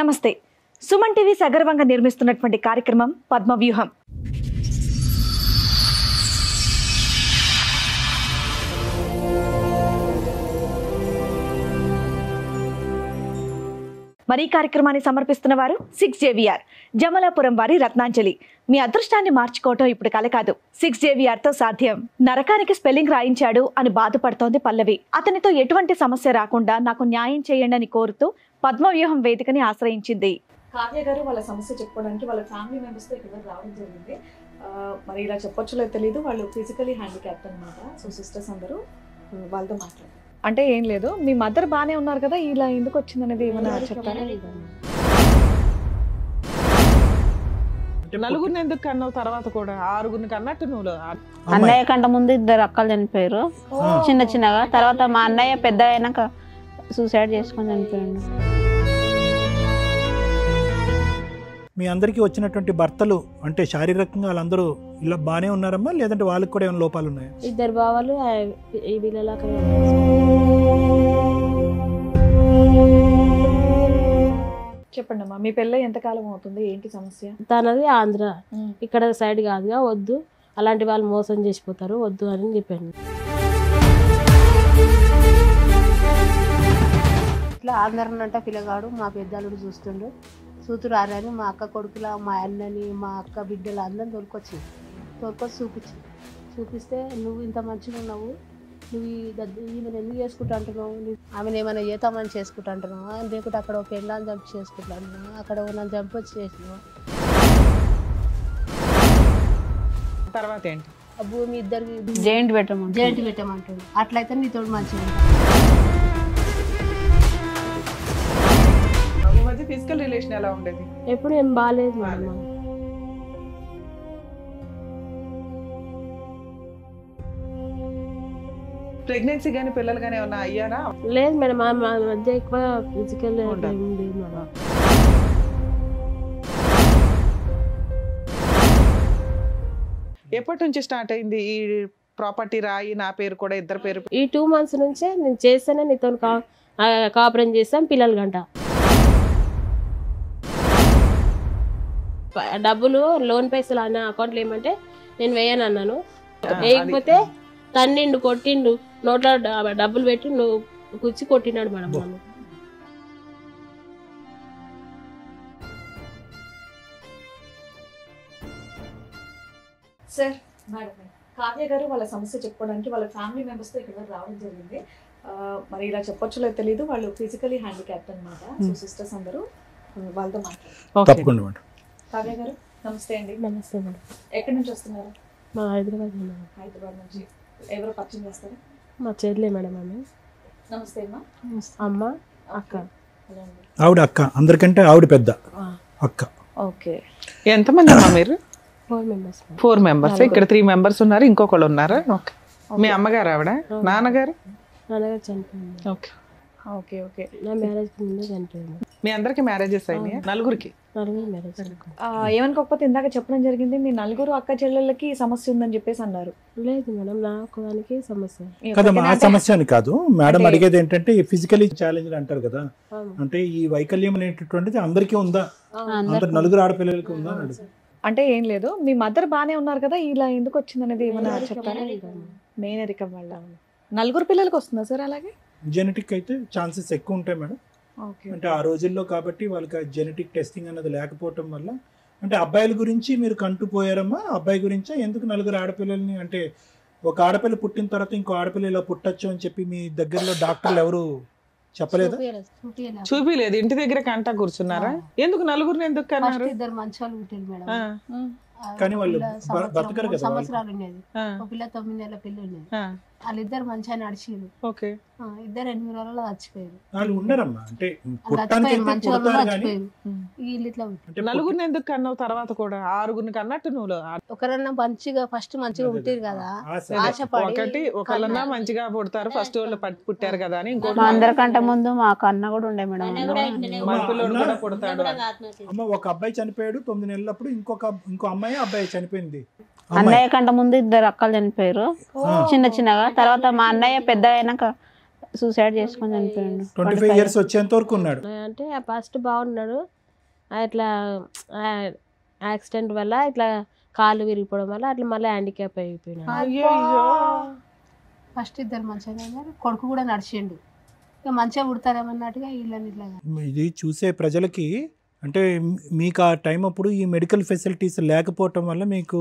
నమస్తే. సుమన్ టీవీ సగర్వంగా నిర్మిస్తున్నటువంటి కార్యక్రమం పద్మవ్యూహం. మరి ఈ కార్యక్రమాన్ని సమర్పిస్తున్న వారు 6JVR జమలాపురం వారి రత్నాంజలి. మీ అదృష్టాన్ని మార్చుకోవటం ఇప్పుడు కల కాదు, 6JVR తో సాధ్యం. నరకానికి స్పెల్లింగ్ రాయించాడు అని బాధపడుతోంది పల్లవి. అతనితో ఎటువంటి సమస్య రాకుండా నాకు న్యాయం చేయండి అని కోరుతూ పద్మవ్యూహం వేదికని ఆశ్రయించింది. కావ్య గారు వాళ్ళ సమస్య చెప్పుకోవడానికి వాళ్ళ ఫ్యామిలీ మెంబర్స్తో ఇక్కడ రావడం జరిగింది. మరి ఇలా చెప్పొచ్చు లేదు తెలీదు, వాళ్ళు ఫిజికలీ హ్యాండిక్యాప్ట్ అనమాట. సో సిస్టర్స్ అందరూ వాళ్ళతో మాట్లాడారు. అంటే ఏం లేదు, మీ మదర్ బాగానే ఉన్నారు కదా, ఇలా ఎందుకు వచ్చింది అనేది ఏమన్నా చెప్తారా? నలుగురిని ఎందుకు కన్నావు? తర్వాత కూడా ఆరుగురిని కన్నట్టు నువ్వు. అన్నయ్య కంట ముందు ఇద్దరు అక్కలు చనిపోయారు చిన్న చిన్నగా. తర్వాత మా అన్నయ్య పెద్ద అయినాక సూసైడ్ చేసుకొని చనిపోయాడు. మీ అందరికీ వచ్చినటువంటి భర్తలు అంటే శారీరకంగా వాళ్ళందరూ ఇలా బాగానే ఉన్నారమ్మా, లేదంటే వాళ్ళకి కూడా ఏమైనా లోపాలు ఉన్నాయా? ఇద్దరు బావలు ఈ వీళ్ళ చెప్పండి అమ్మా, మీ పెళ్ళి ఎంతకాలం అవుతుంది, ఏంటి సమస్య? తనది ఆంధ్ర, ఇక్కడ సైడ్ కాదుగా, వద్దు అలాంటి వాళ్ళు మోసం చేసిపోతారు, వద్దు అని చెప్పాను. ఇట్లా ఆంధ్రనంట పిల్లగాడు మా పెద్దలుడు చూస్తుండు, కూతురు ఆరని మా అక్క కొడుకుల మా అన్నని మా అక్క బిడ్డలు అందరిని తోలుకొచ్చి చూపిస్తే నువ్వు ఇంత మంచిగా ఉన్నావు, నువ్వు ఈమెను ఎందుకు చేసుకుంటా అంటున్నావు, ఆమెను ఏమైనా చేతామని చేసుకుంటా అంటున్నావు, లేకుంటే అక్కడ ఒక పెళ్ళాన్ని చంపి చేసుకుంటా అంటున్నావు, అక్కడ నన్ను చంపి వచ్చి చేసినావు. తర్వాత ఏంటి? ఆ భూమి ఇద్దరికి జైంట్ పెట్టమంటుంది. అట్లయితే నీతో మంచిగా ఫిజికల్ రిలేషన్ ఎలా ఉండేది? ఎప్పుడు ఏం బాగాలేదు మేడం. ప్రెగ్నెన్సీ గానీ పిల్లలు గానీ ఏమన్నా అయ్యారా? లేదు మేడం, మా మధ్య ఎక్కువ ఫిజికల్ లేదు మేడం. ఎప్పటి నుంచి స్టార్ట్ అయింది ఈ ప్రాపర్టీ రాయి నా పేరు కూడా ఇద్దరు పేరు? ఈ 2 months నుంచే నేను చేస్తేనే నీతో కాపురం చేస్తాం పిల్లలు గంట. డబ్బులు లోన్ పైసలు అన్న అకౌంట్లో ఏమంటే నేను వేయను అన్నాను. వేయకపోతే తన్నిండు కొట్టిండు, నోట్లో డబ్బులు పెట్టి నువ్వు కుచ్చి కొట్టినాడు మేడం నన్ను. సార్, మేడం, కావ్య గారు వాళ్ళ సమస్య చెప్పుకోవడానికి వాళ్ళ ఫ్యామిలీ మెంబర్స్తో ఇక్కడ రావడం జరిగింది. మరి ఇలా చెప్పొచ్చు లేదు తెలీదు, వాళ్ళు ఫిజికలీ హ్యాండిక్యాప్ట్ అనమాట. సో సిస్టర్స్ అందరూ వాళ్ళతో మాట్లాడారు. తప్పకుండా మేడం. కావ్య గారు నమస్తే అండి. నమస్తే మేడం. ఎక్కడి నుంచి వస్తున్నారు? మా హైదరాబాద్ నుంచి. ఎవరో పరిచయం చేస్తారా? మా చెల్లె మేడం. ఆమె నమస్తే అమ్మా. అమ్మ అక్క. ఆవిడ అక్క, అందరికంటే ఆవిడ పెద్ద అక్క. ఓకే. ఎంతమంది అమ్మా మీరు? 4 members. 4 members. ఇక్కడ 3 members ఉన్నారు, ఇంకొకళ్ళు ఉన్నారా? ఓకే. మీ అమ్మగారు ఆవిడ? నాన్నగారు? నాన్నగారు చనిపోయింది. Okay okay okay. నా మ్యారేజ్ కి ముందే చనిపోయింది. మీ అందరికి మ్యారేజెస్ అయినాయి? నలుగురికి మ్యారేజ్. ఏమనుకోకపోతే ఇందాక చెప్పడం జరిగింది, మీ నలుగురు అక్క చెల్లెళ్ళకి సమస్య ఉందని చెప్పేసి అన్నారు. లేదు మేడం, నా ఒక్కదానికి సమస్య కదమ్మా, ఆ సమస్య అని కాదు మేడం. అడిగేది ఏంటంటే ఫిజికలీ ఛాలెంజ్ అంటారు కదా, అంటే ఈ వైకల్యం అనేటటువంటిది అందరికీ ఉందా, అందరు నలుగురు ఆడపిల్లలకి ఉందా అని అడుగు. అంటే ఏం లేదు, మీ మదర్ బాగానే ఉన్నారు కదా, ఇలా ఎందుకు వచ్చింది అనేది ఏమన్నా చెప్తారా? మేనరికం వల్ల నలుగురు పిల్లలకి వస్తుందా సార్? అలాగే జెనెటిక్ అయితే ఛాన్సెస్ ఎక్కువ ఉంటాయి మేడం. అంటే ఆ రోజుల్లో కాబట్టి వాళ్ళకి జెనెటిక్ టెస్టింగ్ అన్నది లేకపోవటం వల్ల. అంటే అబ్బాయిల గురించి మీరు కంటుపోయారమ్మా, అబ్బాయి గురించా? ఎందుకు నలుగురు ఆడపిల్లల్ని, అంటే ఒక ఆడపిల్ల పుట్టిన తర్వాత ఇంకో ఆడపిల్ల ఇలా పుట్టచ్చు అని చెప్పి మీ దగ్గరలో డాక్టర్లు ఎవరు చెప్పలేదా? చూపిలేదు, ఇంటి దగ్గర కంటా కూర్చున్నారా? ఎందుకు నలుగురిని ఎందుకు కన్నారు? ఇద్దరు మంచి వాళ్ళు పుట్టారు మేడం. కానీ వాళ్ళు బతకరు కదా. సంవత్సరాలు ఉండేది, ఒక పిల్ల 9 నెలల పిల్ల ఉండేది. వాళ్ళిద్దరు మంచిగా నడిచిరు. ఓకే. ఇద్దరు 8 రోజుల్లో చచ్చిపోయారు. వాళ్ళు ఉండరమ్మా, అంటే నలుగురిని ఎందుకు కన్నావు? తర్వాత కూడా ఆరుగురిని కన్నట్టు నువ్వు. ఒకరన్నా మంచిగా ఫస్ట్ మంచిగా పుట్టిరు కదా, ఒకటి ఒకళ్ళన్నా మంచిగా పుడతారు, ఫస్ట్ వాళ్ళు పుట్టారు కదా అని. ఇంకో అందరికంటే ముందు మా అన్న కూడా ఉండే మేడం. పిల్లలు కూడా పుడతాడు. అమ్మ, ఒక అబ్బాయి చనిపోయాడు 9 నెలలప్పుడు, ఇంకో అబ్బాయి చనిపోయింది. అన్నయ్య కంట ముందు ఇద్దరు అక్కలు చనిపోయారు చిన్న చిన్నగా. తర్వాత మా అన్నయ్య పెద్ద అయినాక సూసైడ్ చేసుకొని చనిపోయిండు. 25 ఇయర్స్ వచ్చేంత వరకు ఉన్నాడు. అంటే ఫస్ట్ బాగున్నాడు, అట్లా యాక్సిడెంట్ వల్ల ఇట్లా కాళ్ళు విరిగిపోవడం వల్ల అట్లా మళ్ళీ హ్యాండిక్యాప్ అయిపోయినాడు. ఫస్ట్ ఇద్దరు మంచిగా ఉన్నారు, కొడుకు కూడా నడిచిండు. ఇక మంచిగా పుడతారేమన్నట్టుగా వీళ్ళని ఇట్లా. ఇది చూసే ప్రజలకి అంటే మీకు ఆ టైం అప్పుడు ఈ మెడికల్ ఫెసిలిటీస్ లేకపోవటం వల్ల మీకు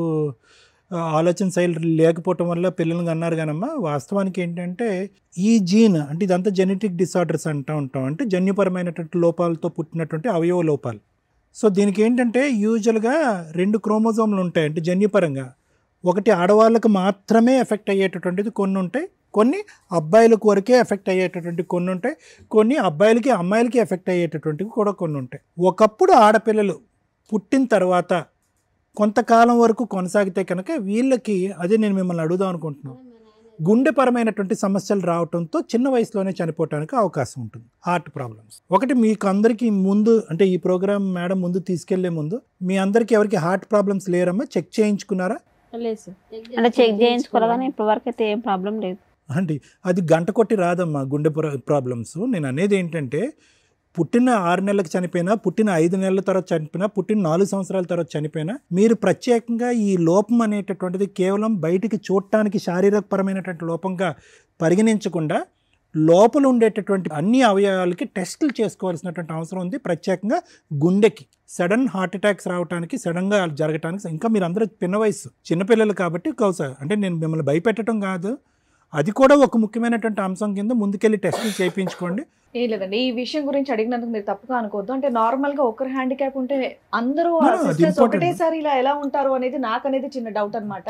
ఆలోచన శైలి లేకపోవటం వల్ల పిల్లల్ని అన్నారు కానమ్మా, వాస్తవానికి ఏంటంటే ఈ జీన్ అంటే ఇదంతా జెనెటిక్ డిసార్డర్స్ అంటూ ఉంటాం, అంటే జన్యుపరమైనటువంటి లోపాలతో పుట్టినటువంటి అవయవ లోపాలు. సో దీనికి ఏంటంటే యూజువల్గా 2 క్రోమోజోమ్లు ఉంటాయి, అంటే జన్యుపరంగా. ఒకటి ఆడవాళ్ళకు మాత్రమే ఎఫెక్ట్ అయ్యేటటువంటిది కొన్ని ఉంటాయి, కొన్ని అబ్బాయిలకు వరకే ఎఫెక్ట్ అయ్యేటటువంటి కొన్ని ఉంటాయి, కొన్ని అబ్బాయిలకి అమ్మాయిలకి ఎఫెక్ట్ అయ్యేటటువంటివి కూడా కొన్ని ఉంటాయి. ఒకప్పుడు ఆడపిల్లలు పుట్టిన తర్వాత కొంతకాలం వరకు కొనసాగితే కనుక వీళ్ళకి, అదే నేను మిమ్మల్ని అడుగుదాం అనుకుంటున్నాను, గుండెపరమైనటువంటి సమస్యలు రావడంతో చిన్న వయసులోనే చనిపోవడానికి అవకాశం ఉంటుంది. హార్ట్ ప్రాబ్లమ్స్ ఒకటి. మీకు అందరికీ ముందు అంటే ఈ ప్రోగ్రామ్ మేడం ముందు తీసుకెళ్లే ముందు మీ అందరికీ ఎవరికి హార్ట్ ప్రాబ్లమ్స్ లేరమ్మా? చెక్ చేయించుకున్నారా? లేదు సార్. అంటే చెక్ చేయించుకోవాలి కానీ ఇప్పటి వరకు అయితే ఏం ప్రాబ్లం లేదు. అంటే అది గంట కొట్టి రాదమ్మా గుండె ప్రాబ్లమ్స్. నేను అనేది ఏంటంటే పుట్టిన 6 నెలలకు చనిపోయినా, పుట్టిన 5 నెలల తర్వాత చనిపోయినా, పుట్టిన 4 సంవత్సరాల తర్వాత చనిపోయినా, మీరు ప్రత్యేకంగా ఈ లోపం అనేటటువంటిది కేవలం బయటికి చూడటానికి శారీరకపరమైనటువంటి లోపంగా పరిగణించకుండా లోపల ఉండేటటువంటి అన్ని అవయవాలకి టెస్టులు చేసుకోవాల్సినటువంటి అవసరం ఉంది. ప్రత్యేకంగా గుండెకి సడన్ హార్ట్ అటాక్స్ రావడానికి, సడన్గా జరగటానికి. ఇంకా మీరు అందరూ చిన్న వయసు చిన్నపిల్లలు కాబట్టి అంటే నేను మిమ్మల్ని భయపెట్టడం కాదు, అది కూడా ఒక ముఖ్యమైనటువంటి అంశం కింద ముందుకెళ్ళి టెస్టులు చేయించుకోండి. ఏ లేదండి, ఈ విషయం గురించి అడిగినందుకు మీరు తప్పుగా అనుకోవద్దు. అంటే నార్మల్ గా ఒకరు హ్యాండిక్యాప్ ఉంటే అందరూ ఒకటేసారి ఇలా ఎలా ఉంటారు అనేది నాకు అనేది చిన్న డౌట్ అనమాట.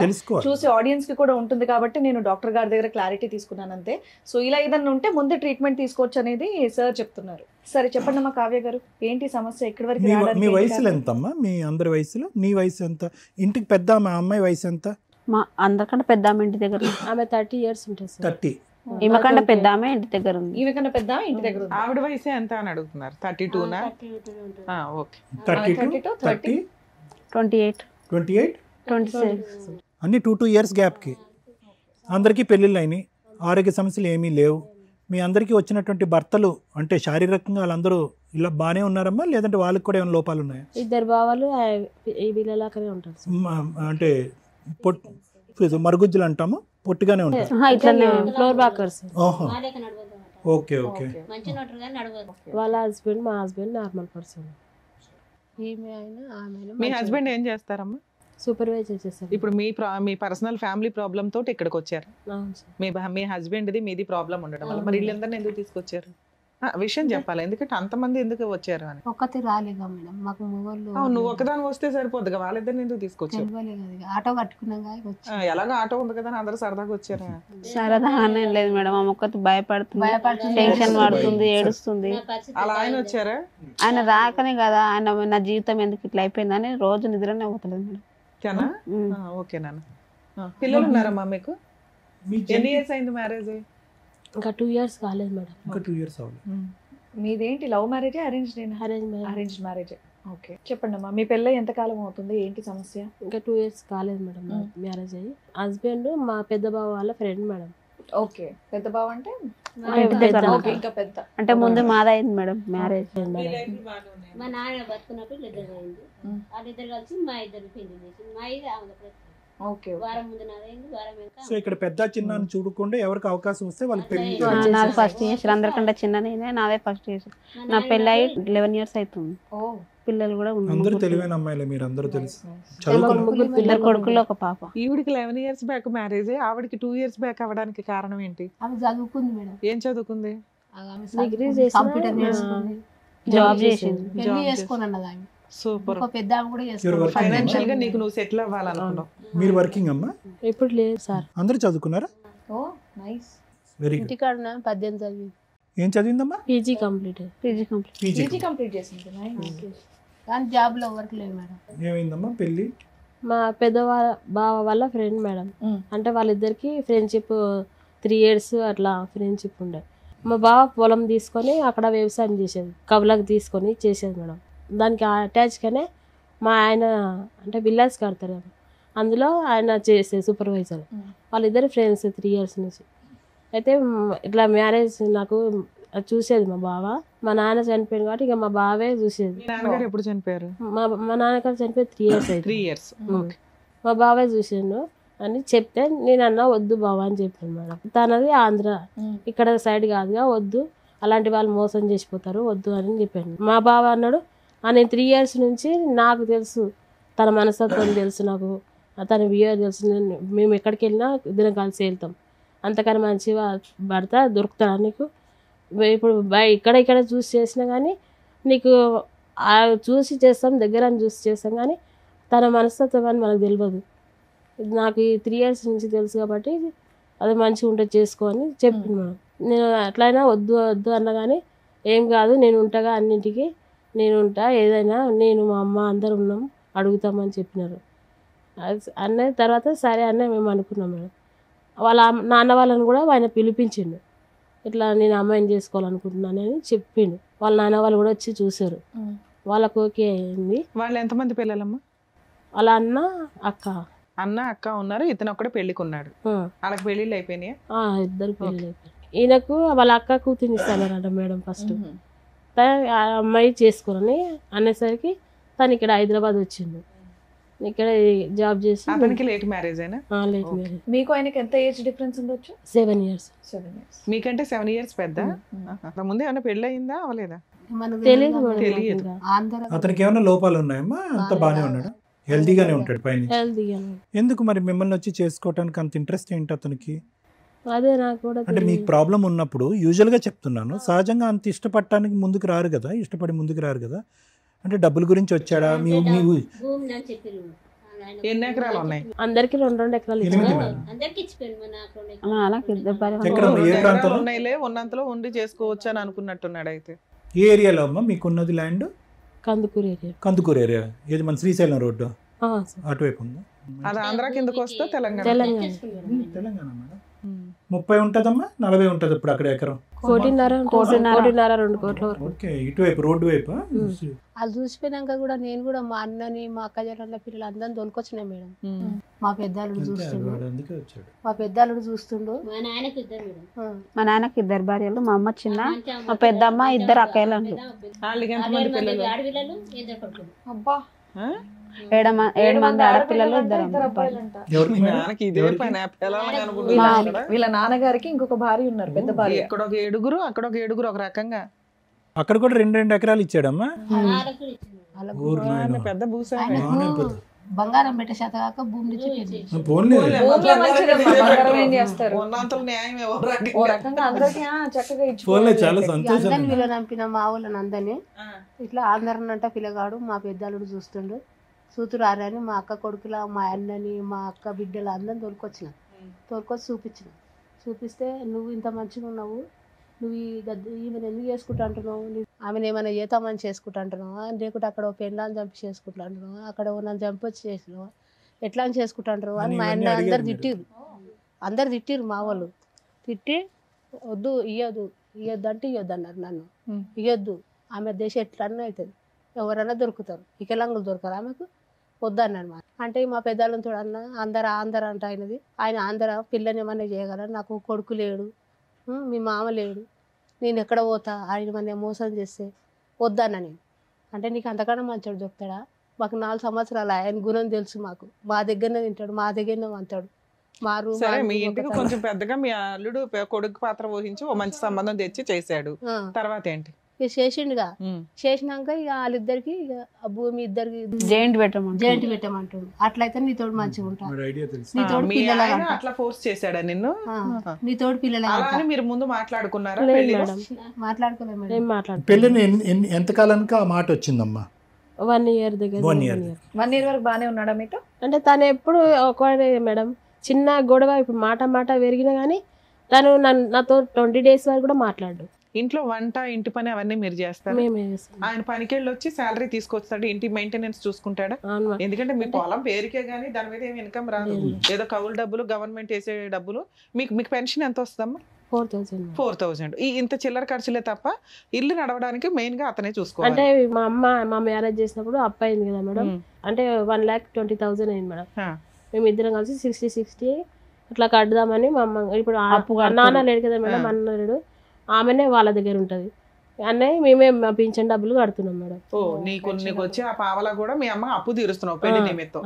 చూసి ఆడియన్స్ కి కూడా ఉంటుంది కాబట్టి నేను డాక్టర్ గారి దగ్గర క్లారిటీ తీసుకున్నాను అంతే. సో ఇలా ఏదన్నా ఉంటే ముందే ట్రీట్మెంట్ తీసుకోవచ్చు అనేది సార్ చెప్తున్నారు. సరే చెప్పండి అమ్మా కావ్య గారు, ఏంటి సమస్య? ఎక్కడి వరకు? మీ వయసులో ఎంతమ్మా? మీ అందరి వయసులో నీ వయసు ఎంత? ఇంటికి పెద్ద మా అమ్మాయి వయసు ఎంత? మా అందరికంటే పెద్ద ఆమె ఇంటి దగ్గర ఆమె 30 years ఉంటుంది సార్. 30. ఈమెకంటే పెద్ద ఆమె ఇంటి దగ్గర ఉంది. ఈమెకన్నా పెద్ద ఇంటి దగ్గర ఉంది. ఆవిడ వయసు ఎంత అని అడుగుతున్నారు? 32నా? ఓకే. 32, 30, 28, 28, 26. అన్ని 2 years గ్యాప్కి అందరికీ పెళ్ళిళ్ళు అయినాయి, ఆరోగ్య సమస్యలు ఏమీ లేవు. మీ అందరికీ వచ్చినటువంటి భర్తలు అంటే శారీరకంగా వాళ్ళందరూ ఇలా బాగానే ఉన్నారమ్మా, లేదంటే వాళ్ళకి కూడా ఏమైనా లోపాలు ఉన్నాయా? 2 బావాలు ఈ వీళ్ళలాగానే ఉంటారు సార్. అంటే మరుగుజ్జులు అంటాము, పొట్టిగానే ఉంటారు. ఫ్లోర్ బాకర్స్. ఓహో, ఓకే ఓకే. వాళ్ళ హస్బెండ్ మా హస్బెండ్ నార్మల్ పర్సన్. మీ హస్బెండ్ ఏం చేస్తారమ్మా? సూపర్వైజర్ చేస్తారు. ఇప్పుడు మీ పర్సనల్ ఫ్యామిలీ ప్రాబ్లమ్ తోటి ఇక్కడికి వచ్చారు. మీ హస్బెండ్ది మీది ప్రాబ్లం ఉండడం వల్ల మరి వీళ్ళందరినీ ఎందుకు తీసుకొచ్చారు? విషయం చెప్పాలి, ఎందుకంటే అంతమంది ఎందుకు వచ్చారు అని. ఒక్కటి రాలేగా మేడం, మాకు మొగోళ్ళు. నువ్వు ఒకదాని వస్తే సరిపోద్దుగా, వాళ్ళిద్దరిని ఎందుకు తీసుకొచ్చారు? ఆటో కట్టుకున్నాం. ఎలాగో ఆటో ఉంది కదా, అందరూ సరదాగా వచ్చారా? సరదా అనేది లేదు మేడం, ఆమె ఒక్కటి భయపడుతుంది, టెన్షన్ పడుతుంది, ఏడుస్తుంది. అలా ఆయన వచ్చారా? ఆయన రాకనే కదా, ఆయన నా జీవితం ఎందుకు ఇట్లా అయిపోయిందని రోజు నిద్రనే పోతలేదు మేడం. ఓకే నాన్న. పిల్లలు ఉన్నారమ్మా మీకు? ఎన్ని ఇయర్స్ అయింది మ్యారేజ్? ఇంకా 2 years కాలేదు మేడం. ఇంకా 2 years అవ్వలేదు. మీదేంటి love marriage arrange marriage? Okay చెప్పండి అమ్మా, మీ పెళ్ళి ఎంత కాలం అవుతుంది, ఏంటి సమస్య? ఇంకా 2 years కాలేదు మేడం మ్యారేజ్ అయ్యి. హస్బెండ్ మా పెద్ద బావ వాళ్ళ ఫ్రెండ్ మేడం. ఓకే, పెద్ద బావ అంటే ఇంకా పెద్ద. అంటే ముందు మాదైంది మేడం మ్యారేజ్. మా నాన్న బతుకున్నప్పుడు ఇద్దరు అయింది, వాళ్ళిద్దరు కలిసి మా ఇద్దరు పెళ్లి చేసింది. మా ఇది వారం ముందు నాదైంది, వారం వెనక. సో ఇక్కడ పెద్ద చిన్న చూడకుండా ఎవరికి అవకాశం వస్తే వాళ్ళకి పెళ్లి. నాది ఫస్ట్ చేసారు, అందరికంటే చిన్న నేనే, నాదే ఫస్ట్ చేసారు. నా పెళ్ళి అయ్యి 11 years అవుతుంది. పిల్లలు కూడా అందరూ తెలివైన అమ్మాయిలే, మీరు అందరూ తెలుసు. ఇద్దరు కొడుకులు ఒక పాప. ఈవిడికి 11 years బ్యాక్ మ్యారేజ్, ఆవిడకి 2 years బ్యాక్ అవ్వడానికి కారణం ఏంటి? ఆమె చదువుకుంది మేడం. ఏం చదువుకుంది? కంప్యూటర్ నేర్చుకుంది, జాబ్ చేసింది, పెళ్లి చేసుకొని అన్నది ఆమె. సూపర్. పెద్ద ఆమె కూడా చేసుకుంది. ఫైనాన్షియల్ గా నీకు నువ్వు సెటిల్ అవ్వాలనుకున్నావు. మీరు వర్కింగ్ అమ్మా? ఇప్పుడు లేదు సార్. అందరూ చదువుకున్నారా? Oh nice. Very good. ఇంటికాడ 18 చదివింది. ఏం చదివిందమ్మా? PG complete. పీజీ కంప్లీట్ చేసింది. కానీ జాబ్ లో వర్క్ లేదు మేడం. ఏమైందమ్మా పెళ్లి? మా పెద్ద బావ వాళ్ళ ఫ్రెండ్ మేడం. అంటే వాళ్ళిద్దరికి ఫ్రెండ్షిప్ 3 years అట్లా ఫ్రెండ్షిప్ ఉండే. మా బావ పొలం తీసుకొని అక్కడ వ్యవసాయం చేసేది, కవులకు తీసుకొని చేసేది మేడం. దానికి అటాచ్గానే మా ఆయన అంటే విల్లాస్ కడతారు, అందులో ఆయన చేసే సూపర్వైజర్. వాళ్ళిద్దరు ఫ్రెండ్స్ 3 years నుంచి. అయితే ఇట్లా మ్యారేజ్ నాకు చూసేది మా బావ. మా నాన్న చనిపోయింది కాబట్టి ఇక మా బావే చూసేది. మీ నాన్నగారు ఎప్పుడు చనిపోయారు? మా నాన్నగారు చనిపోయి 3 years అయితే 3 years. మా బావే చూసిండు అని చెప్తే నేను అన్నా వద్దు బావ అని చెప్పాను మేడం. తనది ఆంధ్ర, ఇక్కడ సైడ్ కాదుగా, వద్దు అలాంటి వాళ్ళు మోసం చేసిపోతారు వద్దు అని చెప్పాను. మా బావ అన్నాడు నేను 3 years నుంచి నాకు తెలుసు, తన మనస్తత్వం తెలుసు, నాకు తన బిహేవియర్ తెలుసు, మేము ఎక్కడికి వెళ్ళినా ఇద్దరం కలిసి వెళ్తాం, అంతకని మంచిగా భర్త దొరుకుతాడా నీకు? ఇప్పుడు ఇక్కడ చూసి చేసినా కానీ నీకు చూసి చేస్తాం, దగ్గర చూసి చేస్తాం, కానీ తన మనస్తత్వం అని మనకు తెలియదు. నాకు ఈ 3 years నుంచి తెలుసు కాబట్టి అది మంచిగా ఉంటే చేసుకో అని చెప్పింది మేడం. నేను అట్లయినా వద్దు వద్దు అన్నా కానీ ఏం కాదు, నేను ఉంటాగా, అన్నింటికి నేను ఉంటా, ఏదైనా నేను మా అమ్మ అందరు ఉన్నాం అడుగుతామని చెప్పినారు. అన్న తర్వాత సరే అన్న మేము అనుకున్నాం మేడం. వాళ్ళ నాన్న వాళ్ళని కూడా ఆయన పిలిపించిండు, ఇట్లా నేను అమ్మాయిని చేసుకోవాలనుకుంటున్నాను అని చెప్పిండు. వాళ్ళ నాన్న వాళ్ళు కూడా వచ్చి చూసారు, వాళ్ళకు ఓకే అయింది. వాళ్ళు ఎంతమంది పిల్లలమ్మా? వాళ్ళ అన్న అక్క. అన్న అక్క ఉన్నారు, ఇతను ఒక్కడే పెళ్లికి ఉన్నాడు. వాళ్ళకి పెళ్లిళ్ళు అయిపోయినాయి? ఇద్దరు పెళ్ళి అయిపోయి. ఈయనకు వాళ్ళ అక్క కూతుర్ని ఇస్తానంట మేడం. ఫస్ట్ ఆ అమ్మాయి చేసుకోరని అనేసరికి తను ఇక్కడ హైదరాబాద్ వచ్చిండు, ఇక్కడ జాబ్ చేసి. అతనికి లేట్ మ్యారేజ్ అయినా? Late marriage. మీకు ఆయనకి ఎంత ఏజ్ డిఫరెన్స్ ఉండొచ్చు? 7 years. మీకంటే 7 years పెద్ద. ముందే ఏమైనా పెళ్లి అయిందా అవలేదా? తెలియదు మేడం. తెలియదు. అతనికి ఏమైనా లోపాలు ఉన్నాయమ్మా? అంత బాగానే ఉన్నాడు, హెల్దీగానే ఉంటాడు పైన. హెల్తీగానే. ఎందుకు మరి మిమ్మల్ని వచ్చి చేసుకోవటానికి అంత ఇంట్రెస్ట్ ఏంటి అతనికి? అదే నాకు కూడా అంటే మీకు ప్రాబ్లం ఉన్నప్పుడు యూజువల్గా చెప్తున్నాను, సహజంగా అంత ఇష్టపడటానికి ముందుకు రారు కదా, ఇష్టపడి ముందుకు రారు కదా. అంటే డబ్బుల గురించి వచ్చాడా? భూమి నాకు చెప్పారు. ఎన్ని ఎకరాలు ఉన్నాయి? అందరికి 2 ఎకరాలు ఇచ్చారు. అందరికి ఇచ్చిపోయింది. ఏ ప్రాంతంలో ఉన్నాయిలే, ఉన్నంతలో ఉండి చేసుకోవచ్చు అని అనుకున్నట్టున్నాడు. అయితే ఏ ఏరియాలో అమ్మా మీకున్నది land? Kandukur area. Kandukur area. ఏది మన శ్రీశైలం రోడ్డు అటువైపు ఉందా? అది ఆంధ్ర కిందకు వస్తే తెలంగాణ. తెలంగాణ మేడం. 30 ఉంటదమ్మా, 40 ఉంటది ఇప్పుడు అక్కడ ఎకరం? 1.5-2 కోట్ల వరకు. ఓకే, ఇటువైపు రోడ్డు వైపు. వాళ్ళు చూసిపోయినాక కూడా నేను కూడా మా అన్నని మా అక్క చెల్లెళ్ళ పిల్లలు అందరిని తోలుకొచ్చినా మేడం. మా పెద్దాలుడు చూస్తుండు, అందుకే వచ్చాడు. మా పెద్దాలుడు చూస్తుండు. మా నాయనకు ఇద్దరు మేడం. మా నాన్నకి 2 భార్యలు, మా అమ్మ చిన్న, మా పెద్దమ్మ 2 అక్కయ్యలు. వాళ్ళకి ఎంతమంది పిల్లలు? ఆడపిల్లలు 2 కొడుకులు. అబ్బా, 7 మంది ఆడపిల్లలు, 2 అబ్బాయిలు. ఎవరికి మేడం? నాన్నకి ఇదే పని పిల్లలని అనుకుంటున్నాడు. వీళ్ళ నాన్నగారికి ఇంకొక భార్య ఉన్నారు, పెద్ద భార్య. ఇక్కడ ఒక 7, అక్కడ ఒక 7 ఒక రకంగా. అక్కడ కూడా 2 ఎకరాలు ఇచ్చాడమ్మా. వాళ్ళకు ఇచ్చింది. ఊరు నాయనా. పెద్ద భూస్వామి. ఆయనకు బంగారం పెట్టే శాత కాక భూమి నుంచి పెళ్లి. పోన్లే. భూమిలో మంచిదమ్మా, బంగారం ఏం చేస్తారు? ఉన్నంతలో న్యాయం ఓ రకంగా అందరికీ చక్కగా పోన్లే, ఇచ్చుకోవాలి. చాలా సంతోషం. అందరిని వీళ్ళని నంపిన మా వాళ్ళని అందరినీ ఇట్లా ఆంధ్రనంట పిల్లగాడు మా పెద్దాలుడు చూస్తుండు. సూతురు ఆరని మా అక్క కొడుకుల, మా అన్నని, మా అక్క బిడ్డలు అందరిని తోలుకొచ్చి చూపిస్తే నువ్వు ఇంత మంచిగా ఉన్నావు, నువ్వు ఈమెను ఎందుకు చేసుకుంటా అంటున్నావు, ఆమెను ఏమైనా చేతామని చేసుకుంటా అంటున్నావా, లేకుంటే అక్కడ పెళ్ళాన్ని చంపి చేసుకుంటా అంటున్నావా, అక్కడ నన్ను చంపొచ్చి చేసినావా, ఎట్లా అని చేసుకుంటా అంటున్నావు అని మా అన్న అందరు తిట్టిరు మా వాళ్ళు. తిట్టి వద్దు ఇయ్యొద్దు అంటే ఇయ్యొద్దు అన్నారు నన్ను. ఇయ్యొద్దు, ఆమె దేశం ఎట్లన్నా అవుతుంది, ఎవరైనా దొరుకుతారు, వికలాంగులు దొరకరు, ఆమెకు వద్దన్నాడు. అంటే మా పెద్దలతో అన్న ఆంధ్ర అంట ఆయన ఆంధ్ర పిల్లని ఏమన్నా చేయగలరు, నాకు కొడుకు లేడు, మీ మామ లేడు, నేను ఎక్కడ పోతా, ఆయన మన మోసం చేస్తే వద్దన్నా నేను. అంటే నీకు అంతకన్నా మంచోడు చెప్తాడా, మాకు 4 సంవత్సరాలు ఆయన గుణం తెలుసు, మాకు మా దగ్గరనే తింటాడు, మా దగ్గరనే వంతాడు. సరే, మీ ఇంటికి కొంచెం పెద్దగా మీ అల్లుడు కొడుకు పాత్ర వహించి ఓ మంచి సంబంధం తెచ్చి చేశాడు. తర్వాత ఏంటి? ఇక చేసిండుగా. చేసినాక ఇక వాళ్ళిద్దరికి ఇక ఆ భూమి ఇద్దరికి జాయింట్ పెట్టమంటాడు. అట్లయితే నీతోడు మంచిగా ఉంటాడు, మరి ఐడియా తెలుసు. నీతోడు మీ పిల్లల ఆయన అట్లా ఫోర్స్ చేశాడా నిన్ను? నీతోడు పిల్లల అలా అని మీరు ముందు మాట్లాడుకున్నారా? మాట్లాడుకోలేదు మేడం. ఏం మాట్లాడు. పెళ్ళిని ఎంతకాలానికి ఆ మాట వచ్చిందమ్మా? 1 year దగ్గర. 1 year. 1 year వరకు బానే ఉన్నాడా మీతో? అంటే తను ఎప్పుడు ఒకడే మేడం, చిన్న గొడవ ఇప్పుడు మాట పెరిగినా కానీ తను నాతో 20 days వరకు కూడా మాట్లాడు. ఇంట్లో వంట, ఇంటి పని అవన్నీ మీరు చేస్తారు? మేమే చేస్తాం. ఆయన పనికి వెళ్ళి వచ్చి శాలరీ తీసుకొస్తాడు, ఇంటి మెయింటెనెన్స్ చూసుకుంటాడా? ఎందుకంటే మీ పొలం పేరుకే గానీ దాని మీద ఏమి ఇన్కమ్ రాదు, ఏదో కౌలు డబ్బులు, గవర్నమెంట్ వేసే డబ్బులు. మీకు పెన్షన్ ఎంత వస్తుందమ్మా? 4,000. ఈ ఇంత చిల్లర ఖర్చులే తప్ప ఇల్లు నడవడానికి మెయిన్ గా అతనే చూసుకోవాలి. అంటే మా మ్యారేజ్ చేసినప్పుడు అప్పు అయింది కదా మేడం, అంటే 1,20,000 అయింది మేడం. మేము ఇద్దరం కలిసి 60 అట్లా కడదామని మా అమ్మ ఇప్పుడు నాన్న లేడు కదా మేడం, అన్న లేడు, ఆమెనే వాళ్ళ దగ్గర ఉంటది. అన్నయ్య మేమే మా పింఛన్ డబ్బులు కడుతున్నాం మేడం. ఓ నీకు వచ్చే ఆ పావలా కూడా మీ అమ్మ అప్పు తీరుస్తున్నావు పెళ్లి నిమిత్తం.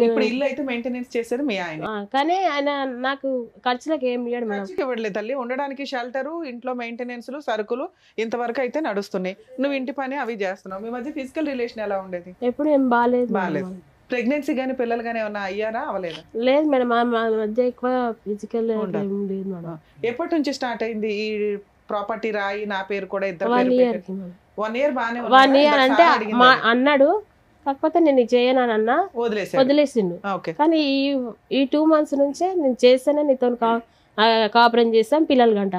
ఇప్పుడు ఇల్లు అయితే మెయింటెనెన్స్ చేసేది మీ ఆయన. కానీ ఆయన నాకు ఖర్చులకు ఏం ఇవ్వడు మేడం. ఇవ్వట్లేదు తల్లి, ఉండడానికి షెల్టర్, ఇంట్లో మెయింటెనెన్స్, సరుకులు ఇంతవరకు అయితే నడుస్తున్నాయి. నువ్వు ఇంటి పని అవి చేస్తున్నావు. మీ మధ్య ఫిజికల్ రిలేషన్ ఎలా ఉండేది? ఎప్పుడు ఏం బాగాలేదు. ప్రెగ్నెన్సీ గానీ పిల్లలు గానీ ఏమన్నా అయ్యారా అవలేదా? లేదు మేడం, మా మధ్య ఎక్కువ ఫిజికల్ లేదు మేడం. ఎప్పటి నుంచి స్టార్ట్ అయింది ఈ ప్రాపర్టీ రాయి నా పేరు కూడా ఇద్దరు? 1 year. 1 year బానే 1 year అంటే అన్నాడు, కాకపోతే నేను చేయనన్నా వదిలేసిండు. కానీ ఈ 2 months నుంచే నేను చేస్తేనే నీతో కాపురం చేస్తాను పిల్లలు గంట,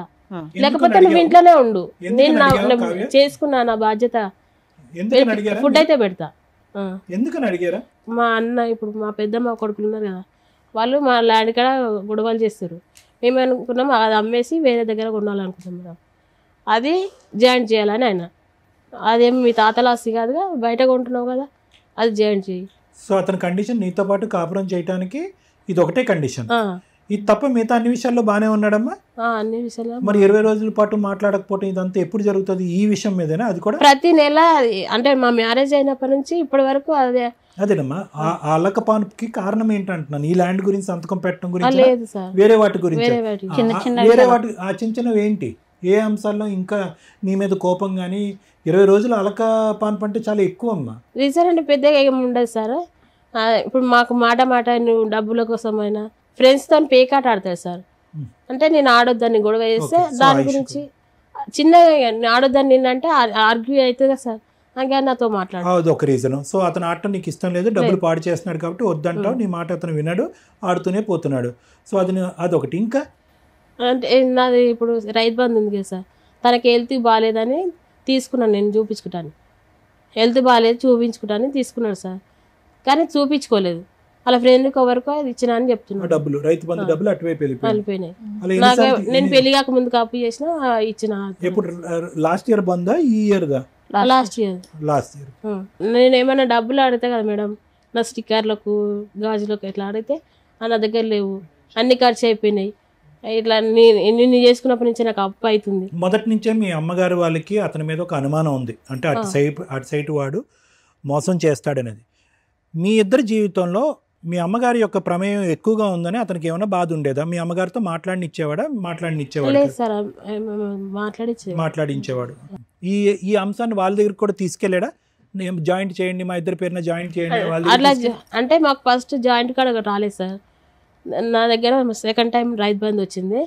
లేకపోతే నువ్వు ఇంట్లోనే ఉండు, నేను చేసుకున్నా నా బాధ్యత, ఫుడ్ అయితే పెడతా. ఎందుకని అడిగారా? మా అన్న ఇప్పుడు మా పెద్దమ్మ కొడుకులు ఉన్నారు కదా, వాళ్ళు మా ల్యాండ్ కాడ గొడవలు చేస్తారు. మేము అనుకున్నాం అది అమ్మేసి వేరే దగ్గర కొనాలనుకున్నాం మేడం. అది జాయింట్ చేయాలని ఆయన, అదేమి మీ తాతల ఆస్తి కాదుగా, బయట కొంటున్నావు కదా, అది జాయింట్ చేయి. సో అతని కండిషన్ నీతో పాటు కాపురం చేయడానికి ఇది ఒకటే కండిషన్. ఇది తప్ప మిగతా అన్ని విషయాల్లో బాగానే ఉన్నాడమ్మా? అన్ని విషయాల్లో. మరి 20 రోజుల పాటు మాట్లాడకపోవటం ఇదంతా ఎప్పుడు జరుగుతుంది? ఈ విషయం మీదేనా? అది కూడా ప్రతి నెల, అంటే మా మ్యారేజ్ అయినప్పటి నుంచి ఇప్పటి వరకు అదే. అదేనమ్మా, ఆ అల్లకపానుకి కారణం ఏంటంటున్నాను, ఈ ల్యాండ్ గురించి సంతకం పెట్టడం గురించి లేదు సార్, వేరే వాటి గురించి. వేరే వాటి ఆ చిన్నవి ఏంటి, ఏ అంశాల్లో ఇంకా నీ మీద కోపం? కానీ 20 రోజులు అలకపాను అంటే చాలా ఎక్కువ అమ్మా. రీజన్ అంటే పెద్దగా ఏమి ఉండదు సార్. ఇప్పుడు మాకు మాట నువ్వు డబ్బుల కోసమైనా ఫ్రెండ్స్తో పేకాట ఆడతాడు సార్. అంటే నేను ఆడొద్దని గొడవ చేస్తే దాని గురించి చిన్నగా ఆడొద్దని నిన్నంటే ఆర్గ్యూ అవుతుంది సార్, ఇంకా నాతో మాట్లాడు. అది ఒక రీజన్. సో అతను ఆడటం నీకు ఇష్టం లేదు, డబ్బులు పాడు చేస్తున్నాడు కాబట్టి వద్దంటావు, నీ మాట అతను విన్నాడు, ఆడుతూనే పోతున్నాడు. సో అదొకటి. ఇంకా అంటే నాది ఇప్పుడు రైతు బంధు ఉంది కదా సార్, తనకి హెల్త్ బాగాలేదని తీసుకున్నాను నేను చూపించుకుంటాను, హెల్త్ బాగాలేదు చూపించుకుంటాను తీసుకున్నాడు సార్, కానీ చూపించుకోలేదు. వాళ్ళ ఫ్రెండ్కి ఎవరికో అది ఇచ్చిన అని చెప్తున్నాను. డబ్బులు, రైతు బంధు డబ్బులు అటువైపు వెళ్ళిపోయినాయి. నేను పెళ్లి కాక ముందు అప్పు చేసిన ఇచ్చిన. ఎప్పుడు? లాస్ట్ ఇయర్ బందా ఈ ఇయర్ దా? Last year. నేను ఏమైనా డబ్బులు అడితే కదా మేడం, నా స్టిక్కర్లకు గాజులకు ఇట్లా అడిగితే నా దగ్గర లేవు, అన్ని ఖర్చు అయిపోయినాయి. ఇట్లా నేను చేసుకున్నప్పటి నుంచి నాకు అప్పు అవుతుంది. మొదటి నుంచే మీ అమ్మగారు వాళ్ళకి అతని మీద ఒక అనుమానం ఉంది, అంటే అటు సైడ్ వాడు మోసం చేస్తాడనేది. మీ ఇద్దరి జీవితంలో మీ అమ్మగారి యొక్క ప్రమేయం ఎక్కువగా ఉందని అతనికి ఏమైనా బాధ ఉండేదా? మీ అమ్మగారితో మాట్లాడించేవాడు? మాట్లాడించేవాడు. ఈ అంశాన్ని వాళ్ళ దగ్గర కూడా తీసుకెళ్ళాడా? జాయింట్ చేయండి, మా ఇద్దరి పేరున జాయింట్ చేయండి అట్లా? అంటే మాకు ఫస్ట్ జాయింట్ కూడా రాలేదు సార్. నా దగ్గర సెకండ్ టైం రైతు బంధు వచ్చింది.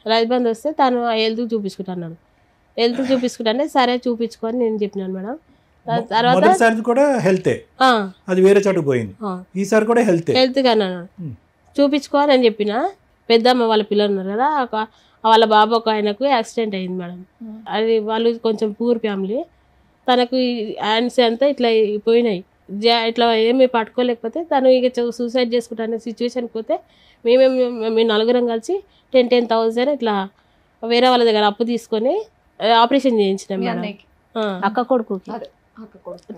రైతు బంధు వస్తే తను హెల్త్ చూపించుకుంటున్నాడు. హెల్త్ చూపించుకుంటే సరే చూపించుకొని నేను చెప్పినాను మేడం. తర్వాత కూడా హెల్తే, అది వేరే చోటుకు పోయింది. ఈసారి కూడా హెల్త్ గానే చూపించుకోవాలి అని చెప్పిన. పెద్దమ్మ వాళ్ళ పిల్లలు ఉన్నారు కదా, వాళ్ళ బాబు ఒక ఆయనకు యాక్సిడెంట్ అయింది మేడం. అది వాళ్ళు కొంచెం పూర్ ఫ్యామిలీ, తనకు హ్యాండ్స్ అంతా ఇట్లా పోయినాయి, ఇట్లా ఏమి పట్టుకోలేకపోతే తను ఇక సూసైడ్ చేసుకుంటానే సిచ్యువేషన్కి పోతే మేము నలుగురం కలిసి 10,000 ఇట్లా వేరే వాళ్ళ దగ్గర అప్పు తీసుకొని ఆపరేషన్ చేయించినాం మేడం. అక్క కొడుకు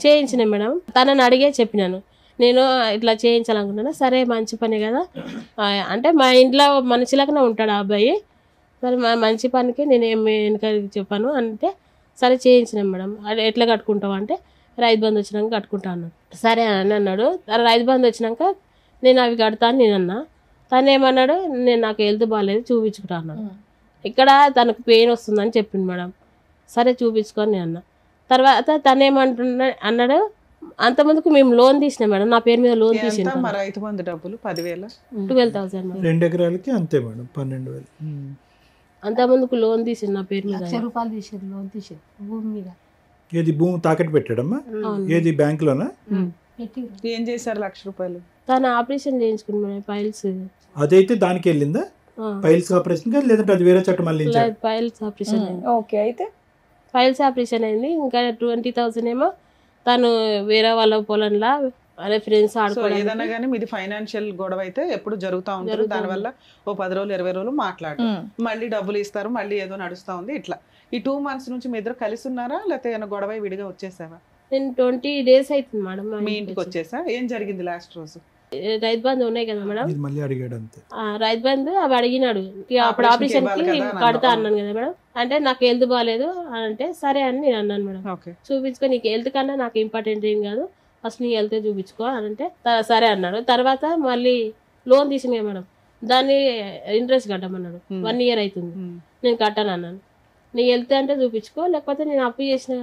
చేయించినాం మేడం. తనని అడిగే చెప్పినాను, నేను ఇట్లా చేయించాలనుకుంటున్నా. సరే మంచి పని కదా అంటే, మా ఇంట్లో మనిషిలాగానే ఉంటాడు ఆ అబ్బాయి, సరే మంచి పనికి నేను ఏమి వెనక చెప్పాను అంటే సరే చేయించినాం మేడం. అది ఎట్లా కట్టుకుంటావు అంటే రైతు బంధు వచ్చినాక కట్టుకుంటా అన్నాడు. సరే అని అన్నాడు. రైతు బంధు వచ్చినాక నేను అవి కడతాను నేను అన్నా. తను ఏమన్నాడు, నేను నాకు హెల్త్ బాగాలేదు చూపించుకుంటా అన్నాడు. ఇక్కడ తనకు పెయిన్ వస్తుందని చెప్పింది మేడం. సరే చూపించుకొని నేను అన్నా. తర్వాత తను అన్నాడు, అంతమందికి మేము లోన్ తీసినాం మేడం, నా పేరు మీద లోన్ తీసినాం. రైతు బంధు డబ్బులు 10,000 12,000 2 ఎకరాలకి అంతే మేడం, 12,000. అంతమందికి లోన్ తీసింది నా పేరు మీద. ₹1,00,000 తీసేది లోన్ తీసేది భూమి మీద. ఏది భూమి తాకట్టు పెట్టాడమ్మా? ఏది బ్యాంకులోనా? ఏం చేశారు? ₹1,00,000. తను ఆపరేషన్ చేయించుకున్నాడు పైల్స్. అదైతే దానికి వెళ్ళిందా? పైల్స్ ఆపరేషన్ లేదంటే అది వేరే చోట మళ్ళీ? పైల్స్ ఆపరేషన్ అయింది. ఓకే, అయితే పైల్స్ ఆపరేషన్ అయింది. ఇంకా 20,000 ఏమో తను వేరే వాళ్ళ పొలంలో అదే ఫ్రెండ్స్ ఆడుకోవడం. ఏదైనా కానీ మీది ఫైనాన్షియల్ గొడవ అయితే ఎప్పుడు జరుగుతూ ఉంటుంది. దానివల్ల ఓ 10 రోజులు 20 రోజులు మాట్లాడు, మళ్ళీ డబ్బులు ఇస్తారు, మళ్ళీ ఏదో నడుస్తూ ఉంది. ఇట్లా ఈ 2 months నుంచి మీ ఇద్దరు కలిసి ఉన్నారా, లేకపోతే ఏమైనా గొడవ విడిగా వచ్చేసావా? నేను 20 days అవుతుంది మేడం మీ ఇంటికి వచ్చేసా. ఏం జరిగింది లాస్ట్ రోజు? రైతు బంధు ఉన్నాయి కదా మేడం, ఇది మళ్ళీ అడిగాడు అంతే. రైతు బంధు అవి అడిగినాడు. అప్పుడు ఆపరేషన్ కి కడతా అన్నాను కదా మేడం. అంటే నాకు హెల్త్ బాగాలేదు అంటే సరే అని నేను అన్నాను మేడం. చూపించుకో, నీకు హెల్త్ కన్నా నాకు ఇంపార్టెంట్ ఏం కాదు, ఫస్ట్ నీ హెల్త్ చూపించుకో అని అంటే సరే అన్నాడు. తర్వాత మళ్ళీ లోన్ తీసినా మేడం, దాన్ని ఇంట్రెస్ట్ కట్టమన్నాడు. 1 year అవుతుంది, నేను కట్టాను అన్నాను. నీ హెల్త్ అంటే చూపించుకో, లేకపోతే నేను అప్పు చేసిన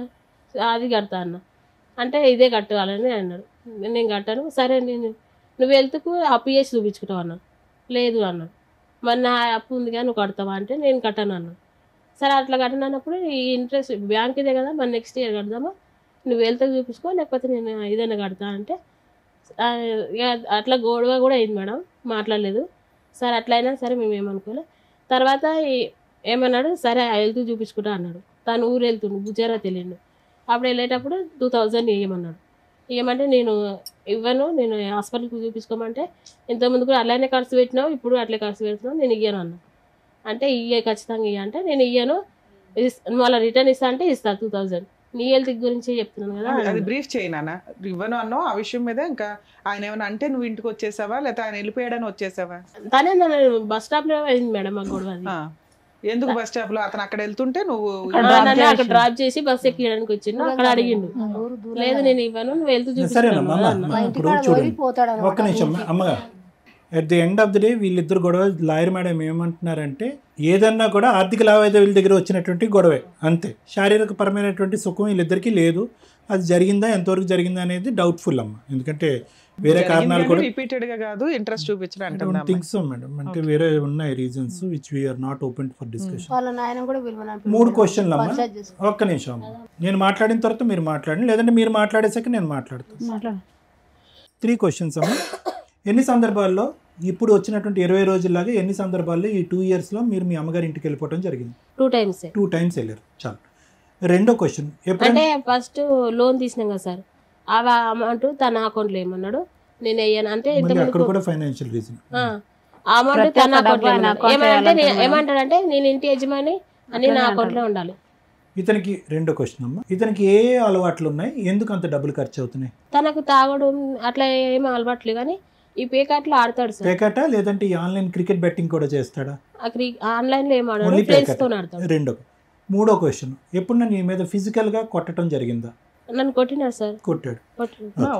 అది కడతా అన్న. అంటే ఇదే కట్టాలని అన్నాడు. నేను కట్టాను. సరే నువ్వు హెల్త్కు అప్పు చేసి చూపించుకుంటావు అన్నాను. లేదు అన్నాడు. మరి నా అప్పు ఉంది కానీ నువ్వు కడతావా అంటే నేను కట్టాను అన్నాను. సరే అట్లా కట్టాను అన్నప్పుడు ఈ ఇంట్రెస్ట్ బ్యాంక్ ఇదే కదా, మరి నెక్స్ట్ ఇయర్ కడదామా, నువ్వు హెల్త్ చూపించుకో లేకపోతే నేను ఏదైనా కడతా అంటే అట్లా గొడవ కూడా అయింది మేడం. మాట్లాడలేదు. సరే అట్లా అయినా సరే మేము ఏమనుకోలే. తర్వాత ఏమన్నాడు, సరే హెల్త్ చూపించుకుంటా అన్నాడు. తను ఊరు వెళ్తుండు, గుజరాత్ వెళ్ళిండు. అప్పుడు వెళ్ళేటప్పుడు 2000 ఇవ్వమన్నాడు. ఇవ్వమంటే నేను ఇవ్వను, నేను హాస్పిటల్కి చూపించుకోమంటే ఇంతకుముందు కూడా అలానే ఖర్చు పెట్టినావు, ఇప్పుడు అట్లే ఖర్చు పెడుతున్నావు, నేను ఇయ్యను అన్నా. అంటే ఖచ్చితంగా ఇయ్య అంటే నేను ఇయ్యను, మళ్ళీ రిటర్న్ ఇస్తా అంటే ఇస్తా 2000, నీ హెల్త్ గురించి చెప్తున్నాను కదా. అది బ్రీఫ్ చేయనా, ఇవ్వను అన్నావు ఆ విషయం మీద. ఇంకా ఆయన ఏమైనా అంటే నువ్వు ఇంటికి వచ్చేసావా లేకపోతే ఆయన వెళ్ళిపోయాడని వచ్చేసావా? తనే నన్ను బస్ స్టాప్ లో అయింది మేడం మా గొడవ. ఎందుకు బస్ స్టాప్ లో అతను అక్కడ వెళ్తుంటే నువ్వు అక్కడ డ్రాప్ చేసి బస్ ఎక్కడానికి వచ్చిండు. అక్కడ అడిగిండు, లేదు నేను ఇవ్వను, నువ్వు వెళ్తూ చూపించుకుంటాను. ఒక్క నిమిషం అమ్మగారు, at the end of the day వీళ్ళిద్దరు గొడవ. లాయర్ మేడం ఏమంటున్నారంటే ఏదన్నా కూడా ఆర్థిక లావాదేవీల దగ్గర వచ్చినటువంటి గొడవే అంతే, శారీరక పరమైనటువంటి సుఖం వీళ్ళిద్దరికీ లేదు. అది జరిగిందా, ఎంతవరకు జరిగిందా అనేది డౌట్ఫుల్ అమ్మ. ఎందుకంటే వేరే కారణాలు కూడా రిపీటెడ్ గా కాదు, ఇంట్రెస్ట్ చూపించడానికి థింగ్స్ మేడం, అంటే వేరే ఉన్నాయి reasons which we are not open for discussion. 3 క్వశ్చన్లు అమ్మ. ఒక్క నిమిషం అమ్మ, నేను మాట్లాడిన తర్వాత మీరు మాట్లాడండి, లేదంటే మీరు మాట్లాడేసాక నేను మాట్లాడతాను. 3 క్వశ్చన్స్ అమ్మ. ఎన్ని సందర్భాల్లో ఇప్పుడు వచ్చినటువంటి 20 రోజుల్లాగా ఎన్ని సందర్భాల్లో ఈ 2 years లో మీరు మీ అమ్మగారి ఇంటికి వెళ్ళిపోవడం జరిగింది? 2 times వెళ్ళారు. చాలు. రెండో క్వశ్చన్, అంటే ఫస్ట్ లోన్ తీసినాం కదా సార్, ఆ అమౌంట్ తన అకౌంట్లో ఏమన్నాడు, నేను వేయను అంటే అక్కడ కూడా ఫైనాన్షియల్ రీజన్, ఆ అమౌంట్ తన అకౌంట్లో ఏమంటాడంటే నేను ఇంటి యజమాని అని నా అకౌంట్లో ఉండాలి. ఇతనికి రెండో క్వశ్చన్ అమ్మా, ఇతనికి ఏ అలవాట్లు ఉన్నాయి, ఎందుకు అంత డబ్బులు ఖర్చు అవుతున్నాయి? తనకు తాగడు అట్లా ఏమీ అలవాట్లేదు, కానీ ఈ పేకాట్లో ఆడతాడు సార్. పేకాట లేదంటే ఈ ఆన్లైన్ క్రికెట్ బెట్టింగ్ కూడా చేస్తాడా? ఆన్లైన్ లో ఏం ఆడాడు, ఫ్రెండ్స్ తో ఆడతాడు. రెండో. మూడో క్వశ్చన్, ఎప్పుడు నీ మీద ఫిజికల్ గా కొట్టడం జరిగిందా? నన్ను కొట్టినాడు సార్. కొట్టాడు.